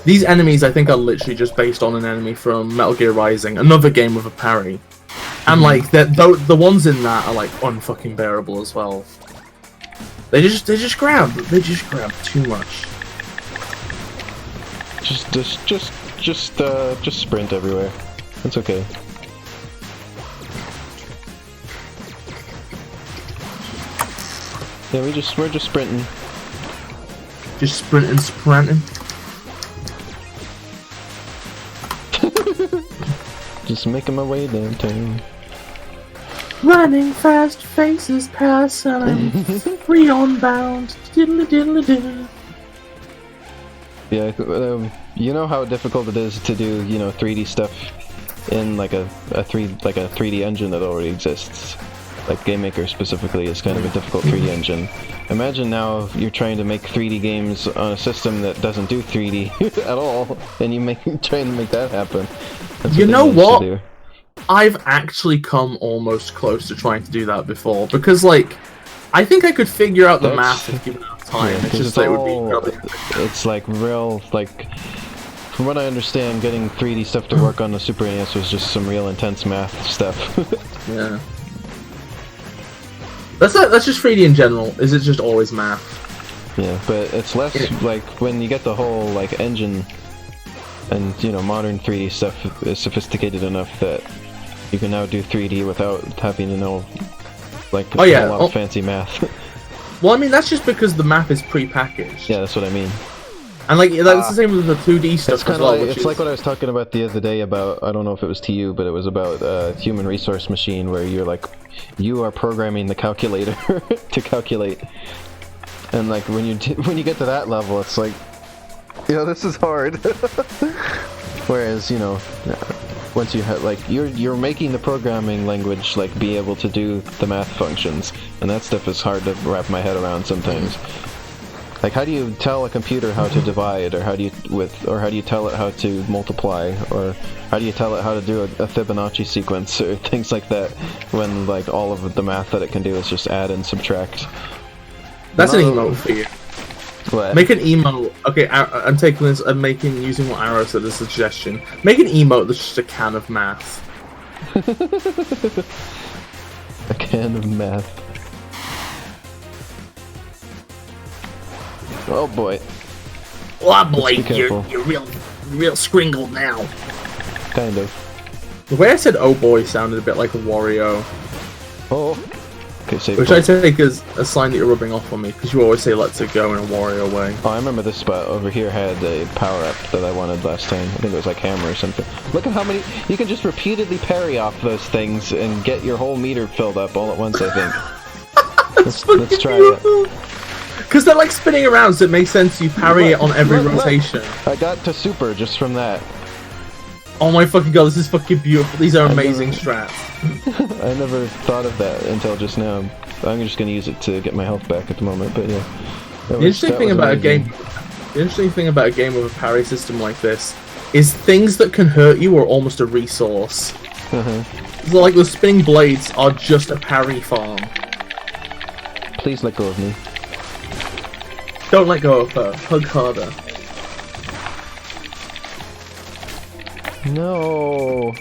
These enemies, I think, are literally just based on an enemy from Metal Gear Rising, another game with a parry. And like the ones in that are like unfucking bearable as well. They just grab too much. Just sprint everywhere. It's okay. Yeah, we're just sprinting. Just sprinting. Just making my way downtown. Running fast, faces pass, and I'm free on bound. Diddly diddly diddly. Yeah, you know how difficult it is to do, 3D stuff in like a 3D engine that already exists. Like GameMaker specifically is kind of a difficult 3D engine. Imagine now you're trying to make 3D games on a system that doesn't do 3D at all, and trying to make that happen. That's you know what? I've actually come almost close to trying to do that before, because like, I think I could figure out the math if given enough time. Yeah, it's just that it would be really... It's like from what I understand, getting 3D stuff to work on the Super NES was just some real intense math stuff. Yeah. That's just 3D in general. Is it just always math? Yeah, but it's less like when you get the whole like engine and modern 3D stuff is sophisticated enough that you can now do 3D without having to know like a lot of fancy math. Well, I mean that's just because the math is pre-packaged. Yeah, that's what I mean. And like that's the same with the 2D stuff as well. It's like what I was talking about the other day about, I don't know if it was to you, but it was about a human resource machine where you're like, you are programming the calculator to calculate, and like when you get to that level, it's like, this is hard. Whereas once you have like you're making the programming language like be able to do the math functions, and that stuff is hard to wrap my head around sometimes. Like, how do you tell a computer how to divide, or how do you tell it how to multiply, or how do you tell it how to do a Fibonacci sequence, or things like that, when like all of the math that it can do is just add and subtract. That's an emote for you. What? Make an emote. Okay, I'm taking this. I'm using what Arrow said as a suggestion. Make an emote that's just a can of math. A can of math. Oh boy. Oh boy, you're real scringled now. Kind of. The way I said "oh boy" sounded a bit like a Wario. Oh. Okay, save Which I take as a sign that you're rubbing off on me, because you always say "let's it go" in a Wario way. Oh, I remember this spot over here had a power-up that I wanted last time. I think it was like hammer or something. Look at how many... You can just repeatedly parry off those things and get your whole meter filled up all at once, I think. let's try it. Because they're like spinning around, so it makes sense you parry it on every rotation. I got to super just from that. Oh my fucking god, this is fucking beautiful. These are amazing strats. I never thought of that until just now. I'm just gonna use it to get my health back at the moment, but yeah. The interesting thing about a game with a parry system like this is things that can hurt you are almost a resource. So like the spinning blades are just a parry farm. Please let go of me. Don't let go of her. Hug harder. No.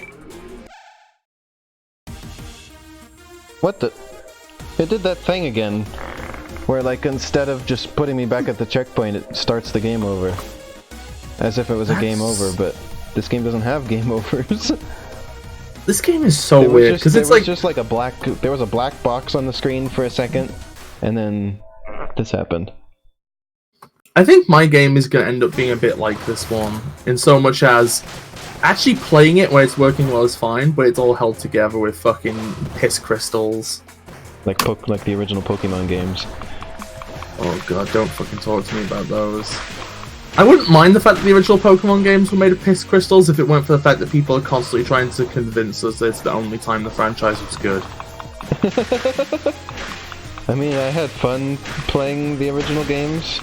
What the? It did that thing again. Where like instead of just putting me back at the checkpoint, it starts the game over. As if it was a game over, but this game doesn't have game overs. This game is so weird because it's like just like a black. There was a black box on the screen for a second, and then this happened. I think my game is going to end up being a bit like this one, in so much as actually playing it where it's working well is fine, but it's all held together with fucking piss crystals. Like the original Pokemon games. Oh god, don't fucking talk to me about those. I wouldn't mind the fact that the original Pokemon games were made of piss crystals if it weren't for the fact that people are constantly trying to convince us that it's the only time the franchise was good. I mean, I had fun playing the original games.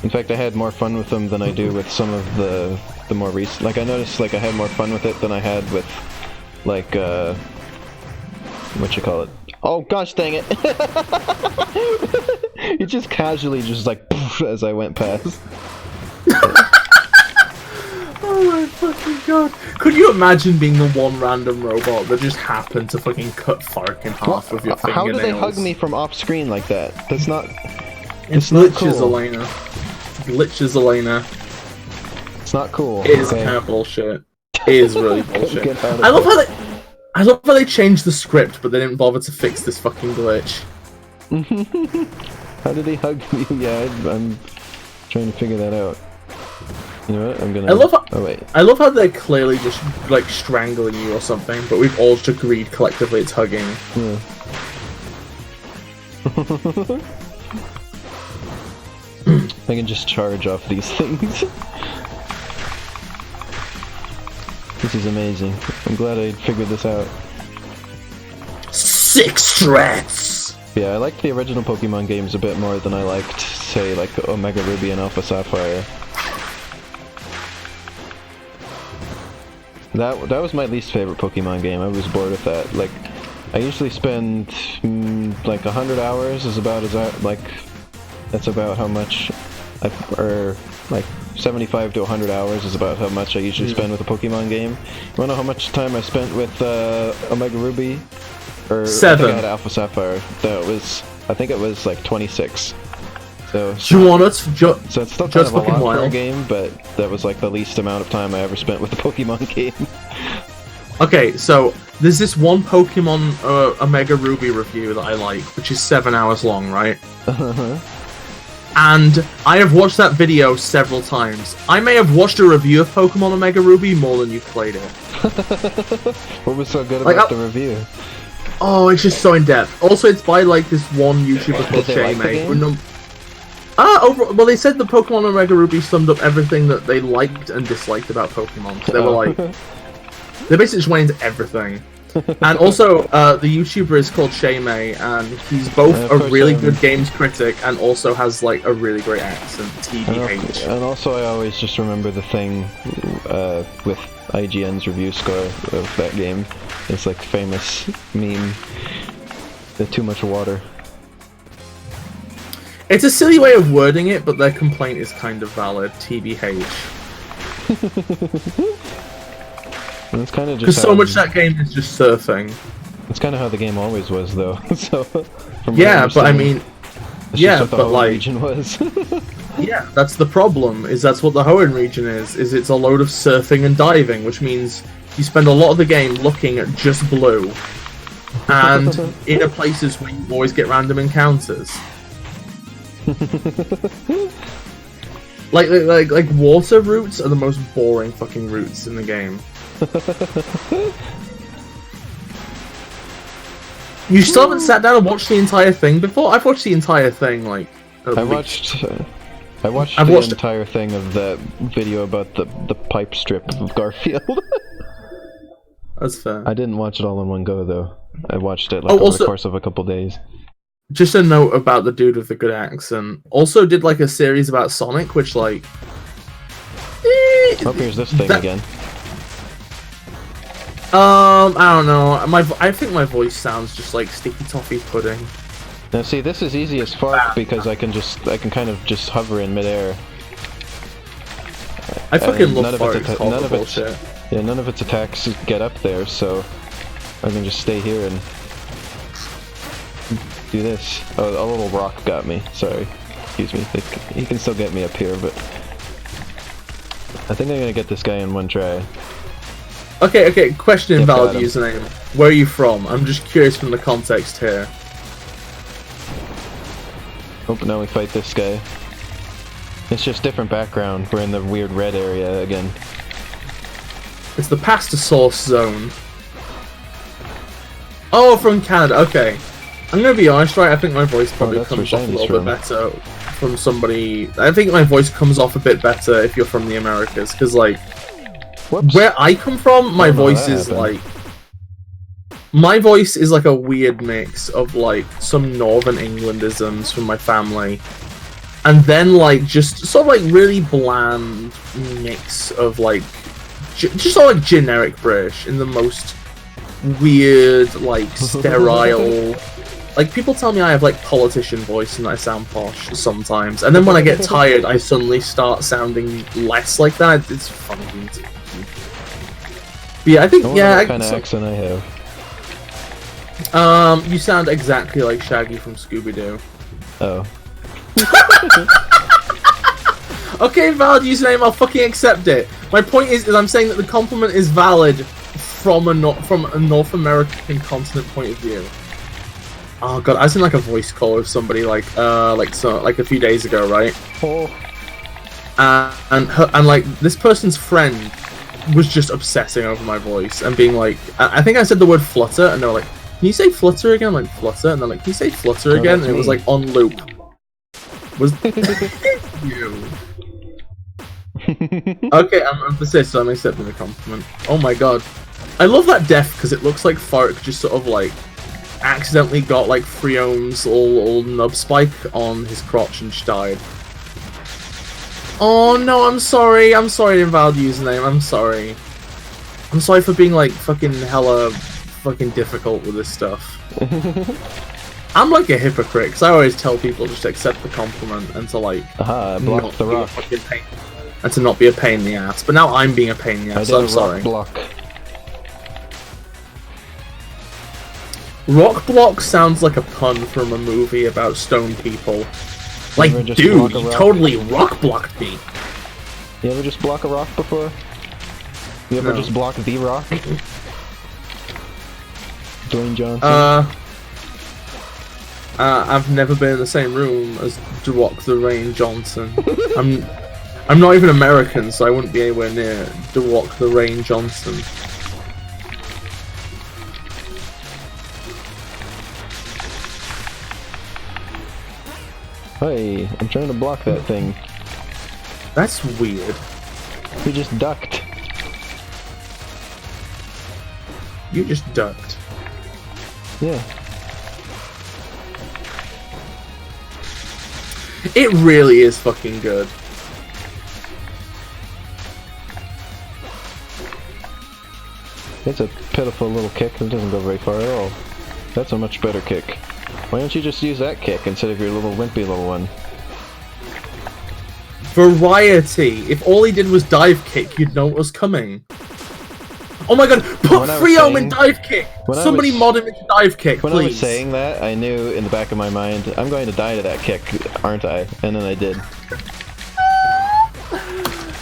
In fact, I had more fun with them than I do with some of the more recent. Like, I noticed, like, I had more fun with it than I had with, like, whatchamacallit? Oh, gosh dang it! It just casually just, like, poof, as I went past. Oh my fucking god. Could you imagine being the one random robot that just happened to fucking cut Fark in half with your fingernails? How do they hug me from off screen like that? That's not... It's glitches, cool. Elena. Glitches, Elena. It's not cool. It is kind of bullshit. It is really bullshit. I love how they changed the script, but they didn't bother to fix this fucking glitch. How did they hug you? Yeah, I'm trying to figure that out. You know what? I'm gonna. I love how they're clearly just like strangling you or something, but we've all just agreed collectively it's hugging. Yeah. I can just charge off these things. This is amazing. I'm glad I figured this out. 6 strats! Yeah, I liked the original Pokemon games a bit more than I liked, say, like Omega Ruby and Alpha Sapphire. That was my least favorite Pokemon game. I was bored with that. Like, I usually spend like 100 hours is about that's about how much or like 75 to 100 hours is about how much I usually spend with a Pokemon game. You wanna know how much time I spent with Omega Ruby? Or 7. I think I had Alpha Sapphire. I think it was like 26. So do you want us so it's still kind of a lot wild. for a game, but that was like the least amount of time I ever spent with a Pokemon game. Okay, so there's this one Pokemon Omega Ruby review that I like, which is 7 hours long, right? And I have watched that video several times. I may have watched a review of Pokemon Omega Ruby more than you've played it. What was so good about the review? Oh, it's just so in-depth. Also, it's by like this one YouTuber called Shaymay. Well, they said the Pokemon Omega Ruby summed up everything that they liked and disliked about Pokemon. So they were like... They basically just went into everything. And also, the YouTuber is called Shaymay, and he's both a really good games critic and also has like a really great accent, TBH. And also, I always just remember the thing with IGN's review score of that game. It's like famous meme. There's too much water. It's a silly way of wording it, but their complaint is kind of valid. TBH. It's kind of just because so much that game is just surfing. It's kind of how the game always was, though. So, yeah, but I mean, yeah, but like, region was. Yeah, that's the problem. That's what the Hoenn region is. It's a load of surfing and diving, which means you spend a lot of the game looking at just blue, and in places where you always get random encounters. like water routes are the most boring fucking routes in the game. You still haven't sat down and watched the entire thing before? I've watched the entire thing, like... I watched the entire thing of that video about the pipe strip of Garfield. That's fair. I didn't watch it all in one go, though. I watched it like over the course of a couple days. Just a note about the dude with the good accent. Also did like a series about Sonic, which like... Oh, here's this thing again. I don't know. I think my voice sounds just like sticky toffee pudding. Now see, this is easy as fuck because I can kind of just hover in midair. I fucking love bullshit. Yeah, none of its attacks get up there, so I can just stay here and do this. Oh, a little rock got me. Sorry. Excuse me. He can still get me up here, but... I think I'm gonna get this guy in one try. Okay, question Yep, invalid got him. username. Where are you from? I'm just curious from the context here. Oh, now we fight this guy. It's just different background. We're in the weird red area again. It's the pasta sauce zone. Oh, from Canada, okay. I'm gonna be honest, right? I think my voice probably that's where comes off a Shiny's little bit better from somebody. I think my voice comes off a bit better if you're from the Americas, because, like, Whoops. where I come from, my Oh, no, voice that is happened. like. My voice is like a weird mix of, like, some Northern Englandisms from my family. And then, like, just sort of, like, really bland mix of, like, just sort of, like, generic British in the most weird, like, sterile... Like, people tell me I have, like, politician voice and I sound posh sometimes. And then when I get tired, I suddenly start sounding less like that. It's funny. But yeah, I think, I wonder yeah... what kind of accent I have. You sound exactly like Shaggy from Scooby-Doo. Oh. Okay, valid username, I'll fucking accept it. My point is I'm saying that the compliment is valid from a North American continent point of view. Oh god, I was in like a voice call with somebody like a few days ago, right? Oh. And like this person's friend was just obsessing over my voice and being like, I think I said the word flutter, and they were like, "Can you say flutter again?" I'm like, flutter, and they're like, "Can you say flutter again?" And it was like on loop. Was you? Okay, I'm persistent, so I'm accepting the compliment. Oh my god. I love that death because it looks like Fark just sort of like accidentally got like Freon's old nub spike on his crotch and just died. Oh no, I'm sorry invalid username, I'm sorry. I'm sorry for being like fucking hella fucking difficult with this stuff. I'm like a hypocrite because I always tell people just to accept the compliment and to like Aha, block the rock. And to not be a pain in the ass. But now I'm being a pain in the ass, so I'm sorry. Block. Rock block sounds like a pun from a movie about stone people. Like, dude, you totally rock blocked me. You ever just block a rock before? You ever just block the rock? Dwayne Johnson? I've never been in the same room as Dwayne the Rain Johnson. I'm not even American, so I wouldn't be anywhere near Dwayne the Rain Johnson. Hey, I'm trying to block that thing. That's weird. He just ducked. You just ducked. Yeah. It really is fucking good. It's a pitiful little kick. It doesn't go very far at all. That's a much better kick. Why don't you just use that kick instead of your little wimpy little one? Variety. If all he did was dive kick, you'd know it was coming. Oh my god, put Freom in dive kick! Somebody mod him into dive kick, please. When I was saying that, I knew in the back of my mind, I'm going to die to that kick, aren't I? And then I did.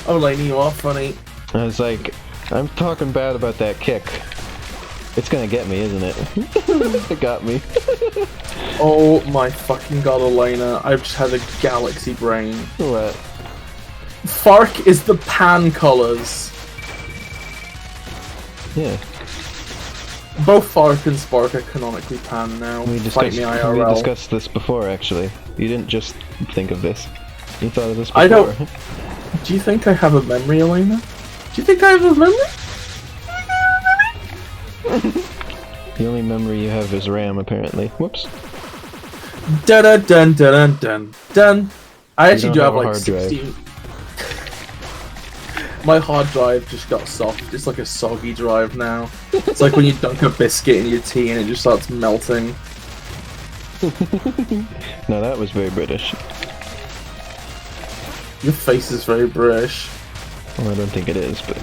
Oh, Lainey, you are funny. I was like, I'm talking bad about that kick. It's gonna get me, isn't it? It got me. Oh my fucking god, Elena. I've just had a galaxy brain. What? Fark is the pan colors. Yeah. Both Fark and Spark are canonically pan now. We discussed this before, actually. You didn't just think of this. You thought of this before. I don't... Do you think I have a memory, Elena? Do you think I have a memory? The only memory you have is RAM, apparently. Whoops. Dun dun dun dun dun dun. I actually do have like hard 16. My hard drive just got soft. It's like a soggy drive now. It's like when you dunk a biscuit in your tea and it just starts melting. No, that was very British. Your face is very British. Well, I don't think it is, but...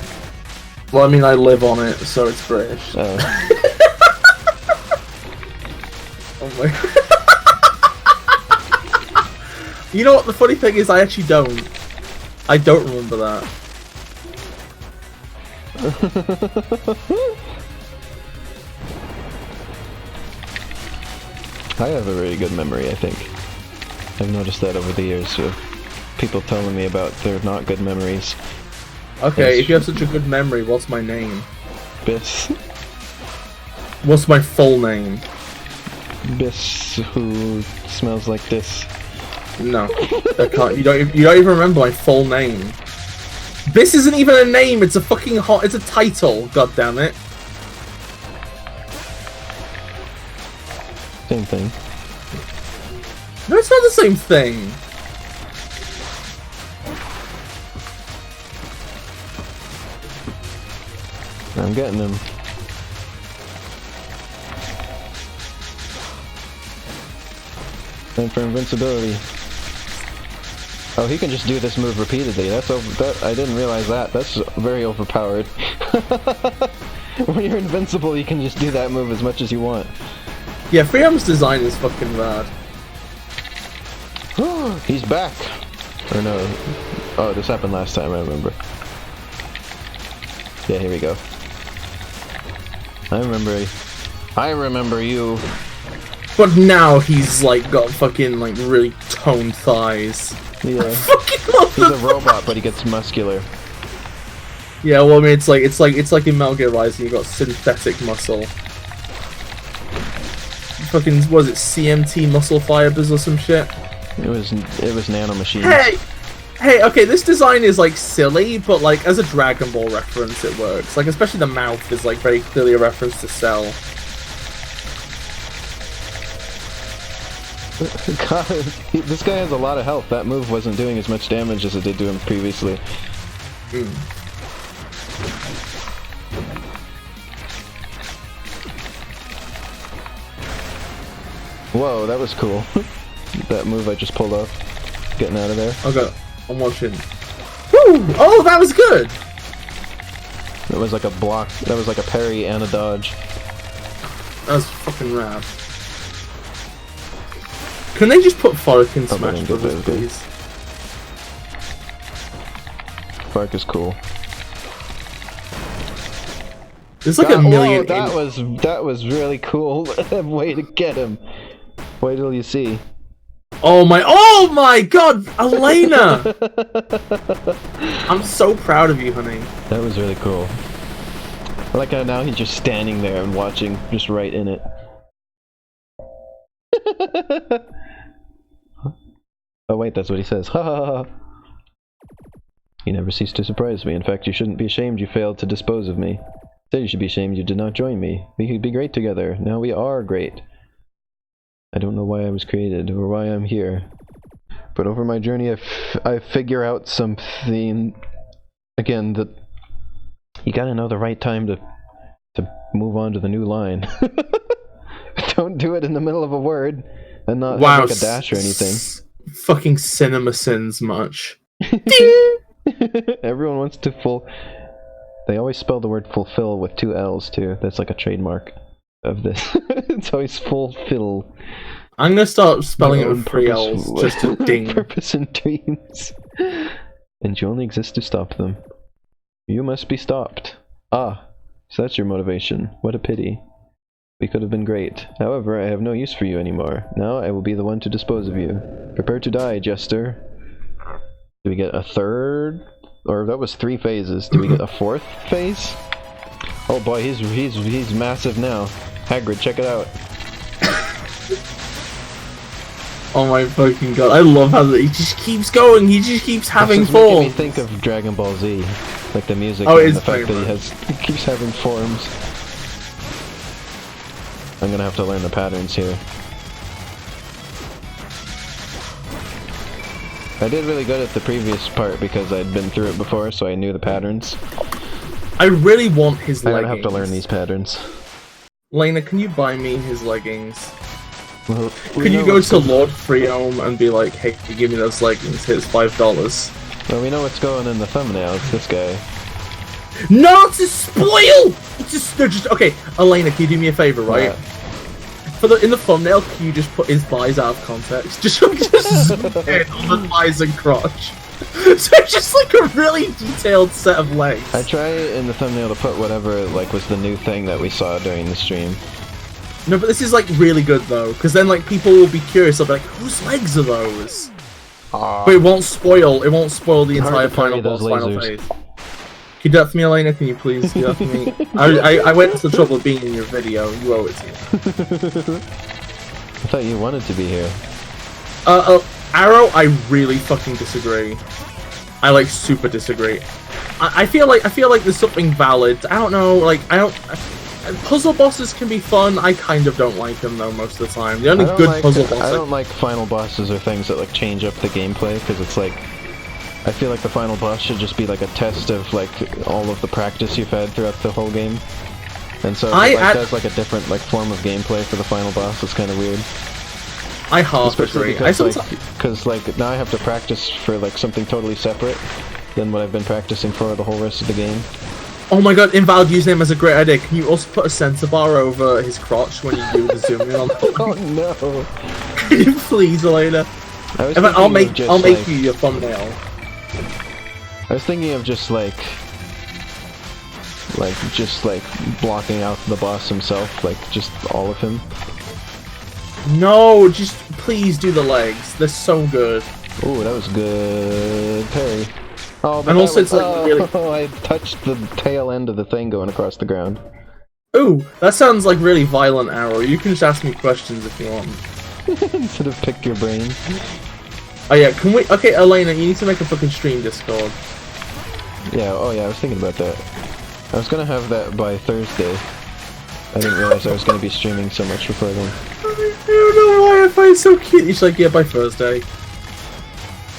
Well, I mean, I live on it, so it's British. Oh. Oh my god. You know what the funny thing is? I actually don't. I don't remember that. I have a really good memory, I think. I've noticed that over the years of people telling me about their not good memories. Okay, if you have such a good memory, what's my name? Bis. What's my full name? Bis who smells like this. No, I can't. You don't even remember my full name. Bis isn't even a name. It's a fucking it's a title. God damn it. Same thing. No, it's not the same thing. I'm getting him. Time for invincibility. Oh, he can just do this move repeatedly. That I didn't realize that. That's very overpowered. When you're invincible, you can just do that move as much as you want. Yeah, Freedom's design is fucking rad. He's back! Or no. Oh, this happened last time, I remember. Yeah, here we go. I remember you. But now he's like got fucking like really toned thighs. Yeah. I fucking love He's a robot, but he gets muscular. Yeah, well, I mean, it's like in Metal Gear Rising, you got synthetic muscle. Fucking, what was it, CMT muscle fibers or some shit? It was nanomachines. Hey, okay, this design is like silly, but like as a Dragon Ball reference, it works. Like, especially the mouth is like very clearly a reference to Cell. God, this guy has a lot of health. That move wasn't doing as much damage as it did to him previously. Whoa, that was cool. That move I just pulled off. Getting out of there. Okay, I'm watching. Woo! Oh, that was good! It was like a block. That was like a parry and a dodge. That was fucking rad. Can they just put Fork in Smash Brothers, please? Spark is cool. There's like a million. Whoa, that was really cool. Way to get him. Wait till you see. Oh my god, Elena! I'm so proud of you, honey. That was really cool. I like how now he's just standing there and watching, just right in it. Oh wait, that's what he says. Ha ha ha. You never cease to surprise me. In fact, you shouldn't be ashamed you failed to dispose of me. Instead, you should be ashamed you did not join me. We could be great together. Now we are great. I don't know why I was created, or why I'm here. But over my journey, I figure out something... Again, that... You gotta know the right time to move on to the new line. Don't do it in the middle of a word, and not have like a dash or anything. Fucking cinema sins much. Everyone wants to They always spell the word fulfill with 2 L's too. That's like a trademark of this. It's always fulfill. I'm gonna start spelling it with 3 L's just to ding. Purpose and dreams. And you only exist to stop them. You must be stopped. Ah, so that's your motivation. What a pity. We could have been great. However, I have no use for you anymore. Now I will be the one to dispose of you. Prepare to die, Jester. Do we get a third? Or that was 3 phases. Do we get a 4th phase? Oh boy, he's massive now. Hagrid, check it out. Oh my fucking god! I love how he just keeps going. He just keeps having forms. Making me think of Dragon Ball Z, like the music and the fact that he keeps having forms. I'm gonna have to learn the patterns here. I did really good at the previous part because I'd been through it before, so I knew the patterns. I really want his leggings. I'm gonna have to learn these patterns. Lena, can you buy me his leggings? Well, can you go to Lord Freeholm and be like, hey, can you give me those leggings? Here's $5. Well, we know what's going in the thumbnail. It's this guy. No, it's a spoil! They're just okay. Elena, can you do me a favor, right? Yeah. In the thumbnail, can you just put his thighs out of context? Just zoom in on the thighs and crotch. So it's just like a really detailed set of legs. I try in the thumbnail to put whatever like was the new thing that we saw during the stream. No, but this is like really good though, because then like people will be curious. They'll be like, "Whose legs are those?" But it won't spoil. It won't spoil the entire final boss, final phase. Can you do that for me, Elena? Can you please do that for me? I went to the trouble of being in your video. You owe it to me. I thought you wanted to be here. Arrow, I really fucking disagree. I like super disagree. I feel like there's something valid. I don't know. Like puzzle bosses can be fun. I kind of don't like them though most of the time. The only good puzzle boss. I don't like final bosses or things that like change up the gameplay because it's like I feel like the final boss should just be like a test of like all of the practice you've had throughout the whole game. And so if it does like a different like form of gameplay for the final boss, it's kind of weird. I half agree. Because like now I have to practice for like something totally separate than what I've been practicing for the whole rest of the game. Oh my god, Invalid username has a great idea. Can you also put a sensor bar over his crotch when you do the zoom in on the Oh no. Can you please, Elena? I'll make you your thumbnail. I was thinking of just like blocking out the boss himself, like just all of him. No, just please do the legs. They're so good. Ooh, that was good parry. Oh, but and also it's like really... I touched the tail end of the thing going across the ground. Ooh, that sounds like really violent, Arrow. You can just ask me questions if you want. Instead of pick your brain. Oh yeah, can we... Okay, Elena, you need to make a fucking stream Discord. Yeah, oh yeah, I was thinking about that. I was gonna have that by Thursday. I didn't realize I was gonna be streaming so much before then. I don't know why I find it so cute. She's like, yeah, by Thursday.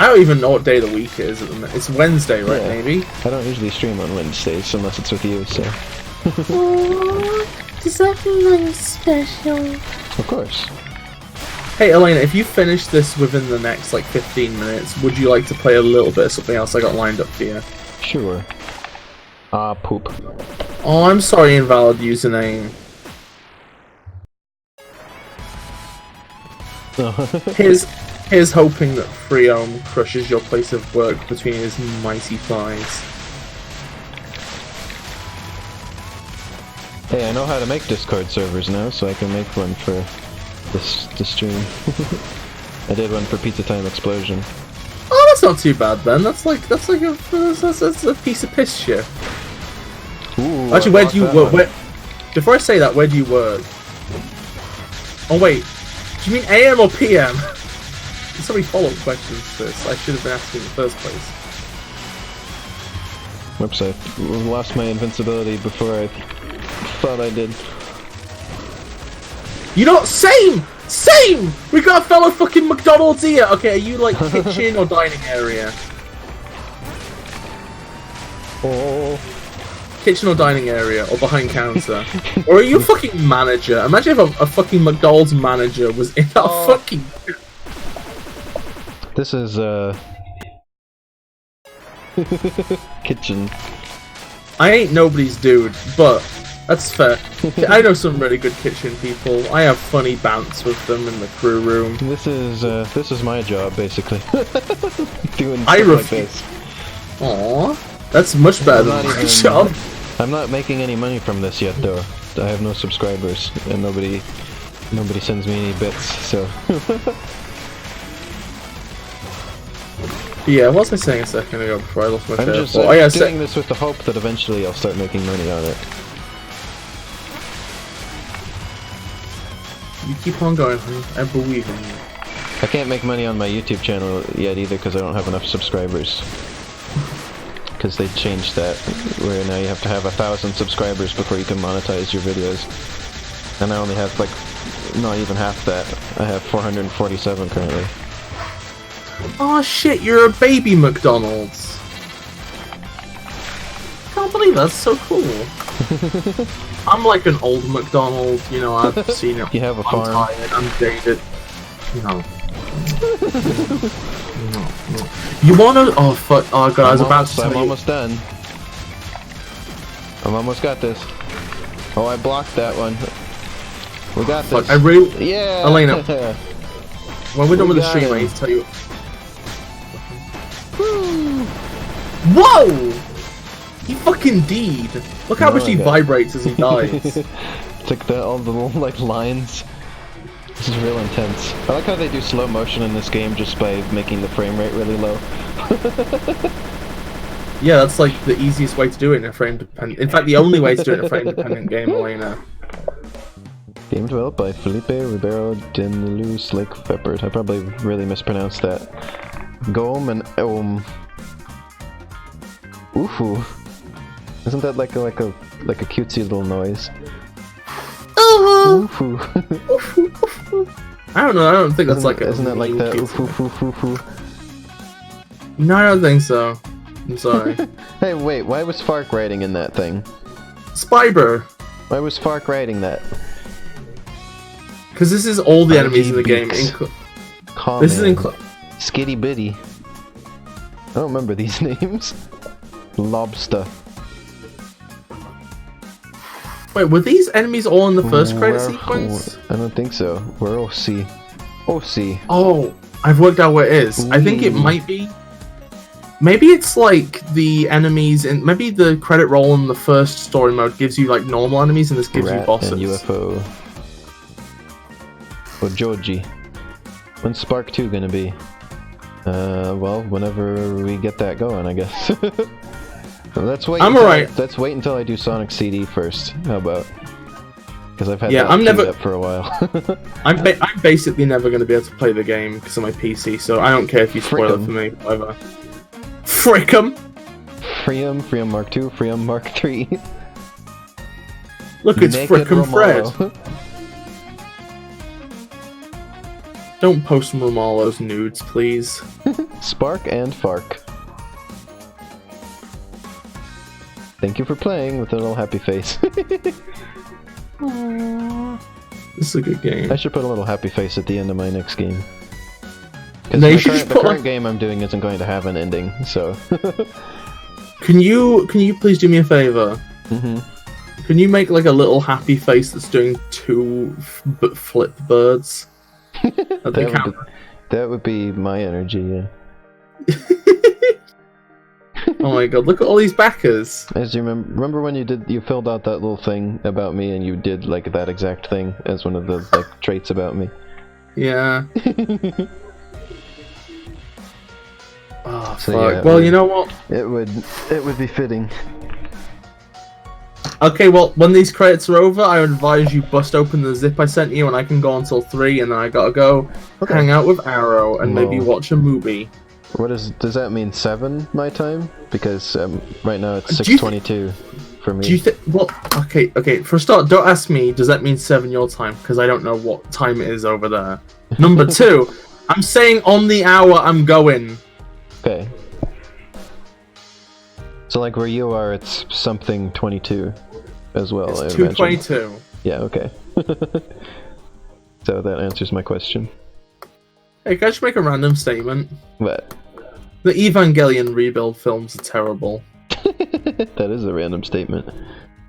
I don't even know what day of the week it is at the minute. It's Wednesday, right, maybe? I don't usually stream on Wednesdays unless it's with you, so... Aww, does that feel like special? Of course. Hey, Elena, if you finish this within the next, like, 15 minutes, would you like to play a little bit of something else I got lined up for you? Sure. Poop. Oh, I'm sorry, Invalid username. Here's hoping that Freom crushes your place of work between his mighty thighs. Hey, I know how to make Discord servers now, so I can make one for this stream. I did one for Pizza Time Explosion. Oh, that's not too bad then. That's a piece of piss shit. Ooh, actually, where do you work? Before I say that, where do you work? Oh wait, do you mean AM or PM? There's so many follow-up questions to this. I should have been asking in the first place. Whoops, I lost my invincibility before I thought I did. You know what? Same! Same! We got a fellow fucking McDonald's here! Okay, are you like kitchen or dining area? Oh. Kitchen or dining area, or behind counter? Or are you a fucking manager? Imagine if a fucking McDonald's manager was in that fucking... This is, kitchen. I ain't nobody's dude, but that's fair. I know some really good kitchen people. I have funny bants with them in the crew room. This is my job, basically. Doing stuff like this. Aww, that's much better than my job. I'm not making any money from this yet, though. I have no subscribers, and nobody sends me any bits, so... Yeah, what was I saying a second ago before I lost my train of thought? I'm just doing this with the hope that eventually I'll start making money on it. You keep on going, honey. I believe in you. I can't make money on my YouTube channel yet either because I don't have enough subscribers. Because they changed that, where now you have to have 1,000 subscribers before you can monetize your videos. And I only have, like, not even half that. I have 447 currently. Oh shit, you're a baby McDonald's. Can't believe that's so cool. I'm like an old McDonald's, you know, I've seen it. You have a farm. I'm tired, I'm dated. No. No. You wanna... Oh fuck, oh god, I was about to tell you. I'm almost done. I'm almost got this. Oh, I blocked that one. We got this. I really... Yeah! Elena. When we're done with the stream, I need to tell you... Whoa! He fucking deed. Look how much he vibrates as he dies. It's like all the little like lines. This is real intense. I like how they do slow motion in this game just by making the frame rate really low. Yeah, that's like the easiest way to do it in a frame dependent. In fact, the only way to do it in a frame dependent game, Elena. Game developed by Felipe Ribeiro de Luz Lake Peppered. I probably really mispronounced that. Goem and Oofu. Isn't that like a cutesy little noise? Oofu. I don't know. I don't think that's Isn't that like that? Oofu. No, I don't think so. I'm sorry. Hey, wait. Why was Fark writing in that thing? Spyber. Why was Fark writing that? Because this is all the enemies in the game. This is Skitty Bitty. I don't remember these names. Lobster. Wait, were these enemies all in the first credit sequence? I don't think so. We're OC. OC. Oh, I've worked out where it is. I think it might be. Maybe it's like the enemies in. Maybe the credit roll in the first story mode gives you like normal enemies, and this gives you bosses. And UFO. Or Georgie. When's Spark 2 gonna be? Well, whenever we get that going, I guess. Let's wait. Let's wait until I do Sonic CD first. How about? Because I've had that for a while. I'm basically never going to be able to play the game because of my PC, so I don't care if you spoil it for me. Whatever. Frickum! Freeum Mark II, Freeum Mark III. Look, it's Frickum Fred. Don't post Romalo's nudes, please. Spark and Fark. Thank you for playing with a little happy face. Aww. This is a good game. I should put a little happy face at the end of my next game. Because the current game I'm doing isn't going to have an ending, so... Can you please do me a favor? Mm-hmm. Can you make like a little happy face that's doing two flip birds? That would be my energy, yeah. Oh my god, look at all these backers! As you remember when you filled out that little thing about me and you did like that exact thing as one of the like traits about me? Yeah. Oh, so, fuck. Yeah, well, you know what? It would be fitting. Okay, well, when these credits are over, I would advise you bust open the zip I sent you, and I can go until 3, and then I gotta go hang out with Arrow and maybe watch a movie. Does that mean 7 my time? Because right now it's 6:22 for me. Do you think? Well, okay. For a start, don't ask me. Does that mean 7 your time? Because I don't know what time it is over there. Number 2, I'm saying on the hour I'm going. Okay. So like where you are, it's something 22 as well. It's 2:22. Yeah. Okay. So that answers my question. Hey, can I just make a random statement? What? The Evangelion rebuild films are terrible. That is a random statement.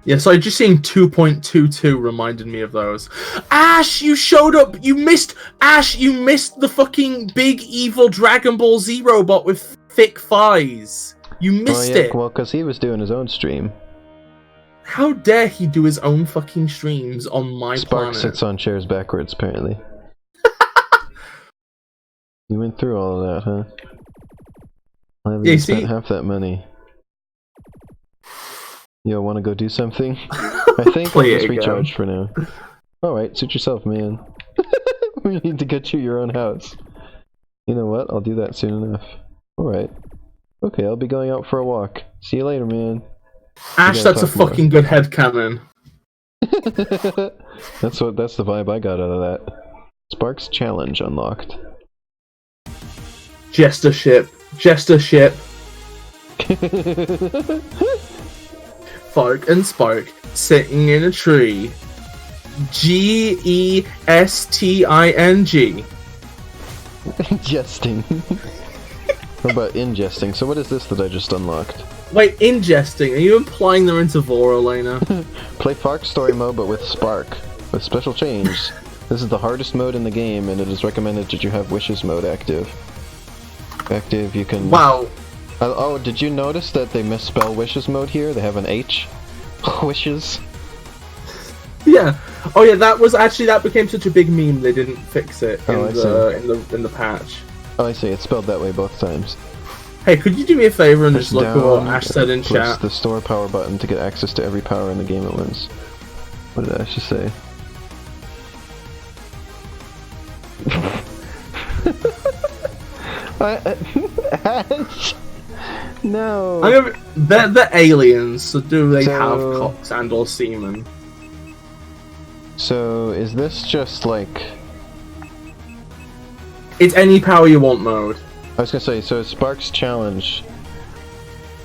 Yeah, so just seeing 2.22 reminded me of those. Ash, you showed up! You missed the fucking big evil Dragon Ball Z robot with thick thighs. You missed it. Well, because he was doing his own stream. How dare he do his own fucking streams on my Spark planet? sits on chairs backwards, apparently. You went through all of that, huh? I haven't even spent half that money. Yo, wanna go do something? I think I'll just recharge for now. Alright, suit yourself, man. We need to get you your own house. You know what? I'll do that soon enough. Alright. Okay, I'll be going out for a walk. See you later, man. Ash, that's a fucking good headcanon. That's the vibe I got out of that. Spark's challenge unlocked. Jester ship. Fark and Spark sitting in a tree. Gesting. Jesting. How about ingesting? So what is this that I just unlocked? Wait, ingesting? Are you implying they're into Vora, Elena? Play Fark story mode but with Spark. With special change. This is the hardest mode in the game and it is recommended that you have Wishes mode active. You can... Wow. Oh, did you notice that they misspell wishes mode here? They have an H. Wishes. Yeah. Oh yeah, that became such a big meme they didn't fix it in the patch. Oh, I see. It's spelled that way both times. Hey, could you do me a favor and just look at what Ash said in Press chat? the store power button to get access to every power in the game at once. What did Ash just say? Ash! No! They're aliens, so do they have cocks and or semen? So, is this just like... It's any power you want mode. I was gonna say, so Spark's challenge,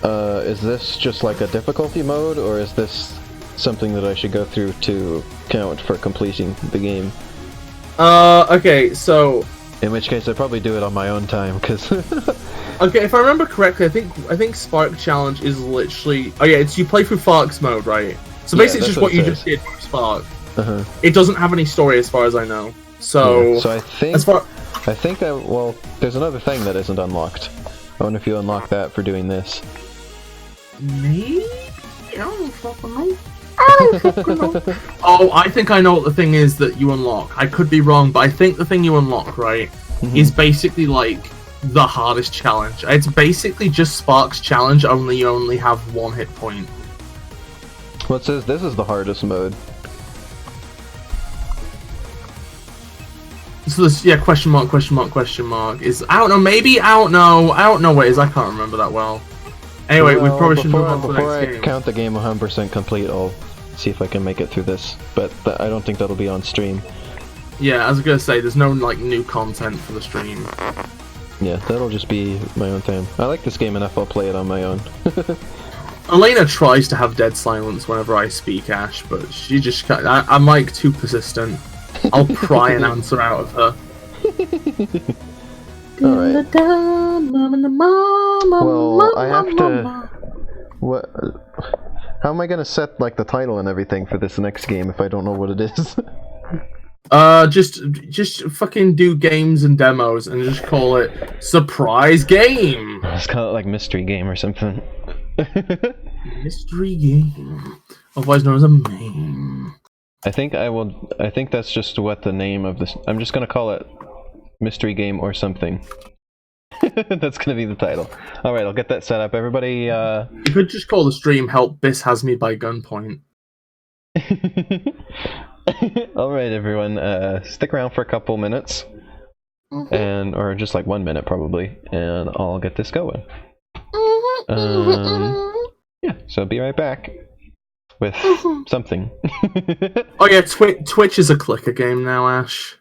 is this just like a difficulty mode, or is this something that I should go through to count for completing the game? Okay, so... In which case I'd probably do it on my own time, because... Okay, if I remember correctly, I think Spark Challenge is literally... Oh yeah, it's you play through Spark's mode, right? So basically it's just what you just did with Spark. Uh-huh. It doesn't have any story as far as I know. So... Yeah, so I think well, there's another thing that isn't unlocked. I wonder if you unlock that for doing this. Maybe? I don't fucking know. Oh, I think I know what the thing is that you unlock. I could be wrong, but I think the thing you unlock, right, is basically like the hardest challenge. It's basically just Spark's challenge, only you only have 1 hit point. Well, it says this is the hardest mode. So this, yeah, question mark is, I don't know, maybe, I don't know what it is, I can't remember that well. Anyway, we probably should move on to the next game. Before I count the game 100% complete, I'll see if I can make it through this, but I don't think that'll be on stream. Yeah, as I was gonna say, there's no, like, new content for the stream. Yeah, that'll just be my own thing. I like this game enough, I'll play it on my own. Elena tries to have dead silence whenever I speak, Ash, but she just I'm like too persistent. I'll pry an answer out of her. Alright. Well, I have to... What? How am I gonna set, like, the title and everything for this next game if I don't know what it is? Just fucking do games and demos and just call it Surprise Game! Let's call it, like, Mystery Game or something. Mystery Game. Otherwise known as a meme. I think that's just what the name of this... I'm just gonna call it Mystery Game or something. That's gonna be the title. Alright, I'll get that set up. Everybody, You could just call the stream Help Bis Has Me by Gunpoint. Alright, everyone, stick around for a couple minutes. Or just like 1 minute, probably. And I'll get this going. Yeah, so be right back. With something. Oh yeah, Twitch is a clicker game now, Ash.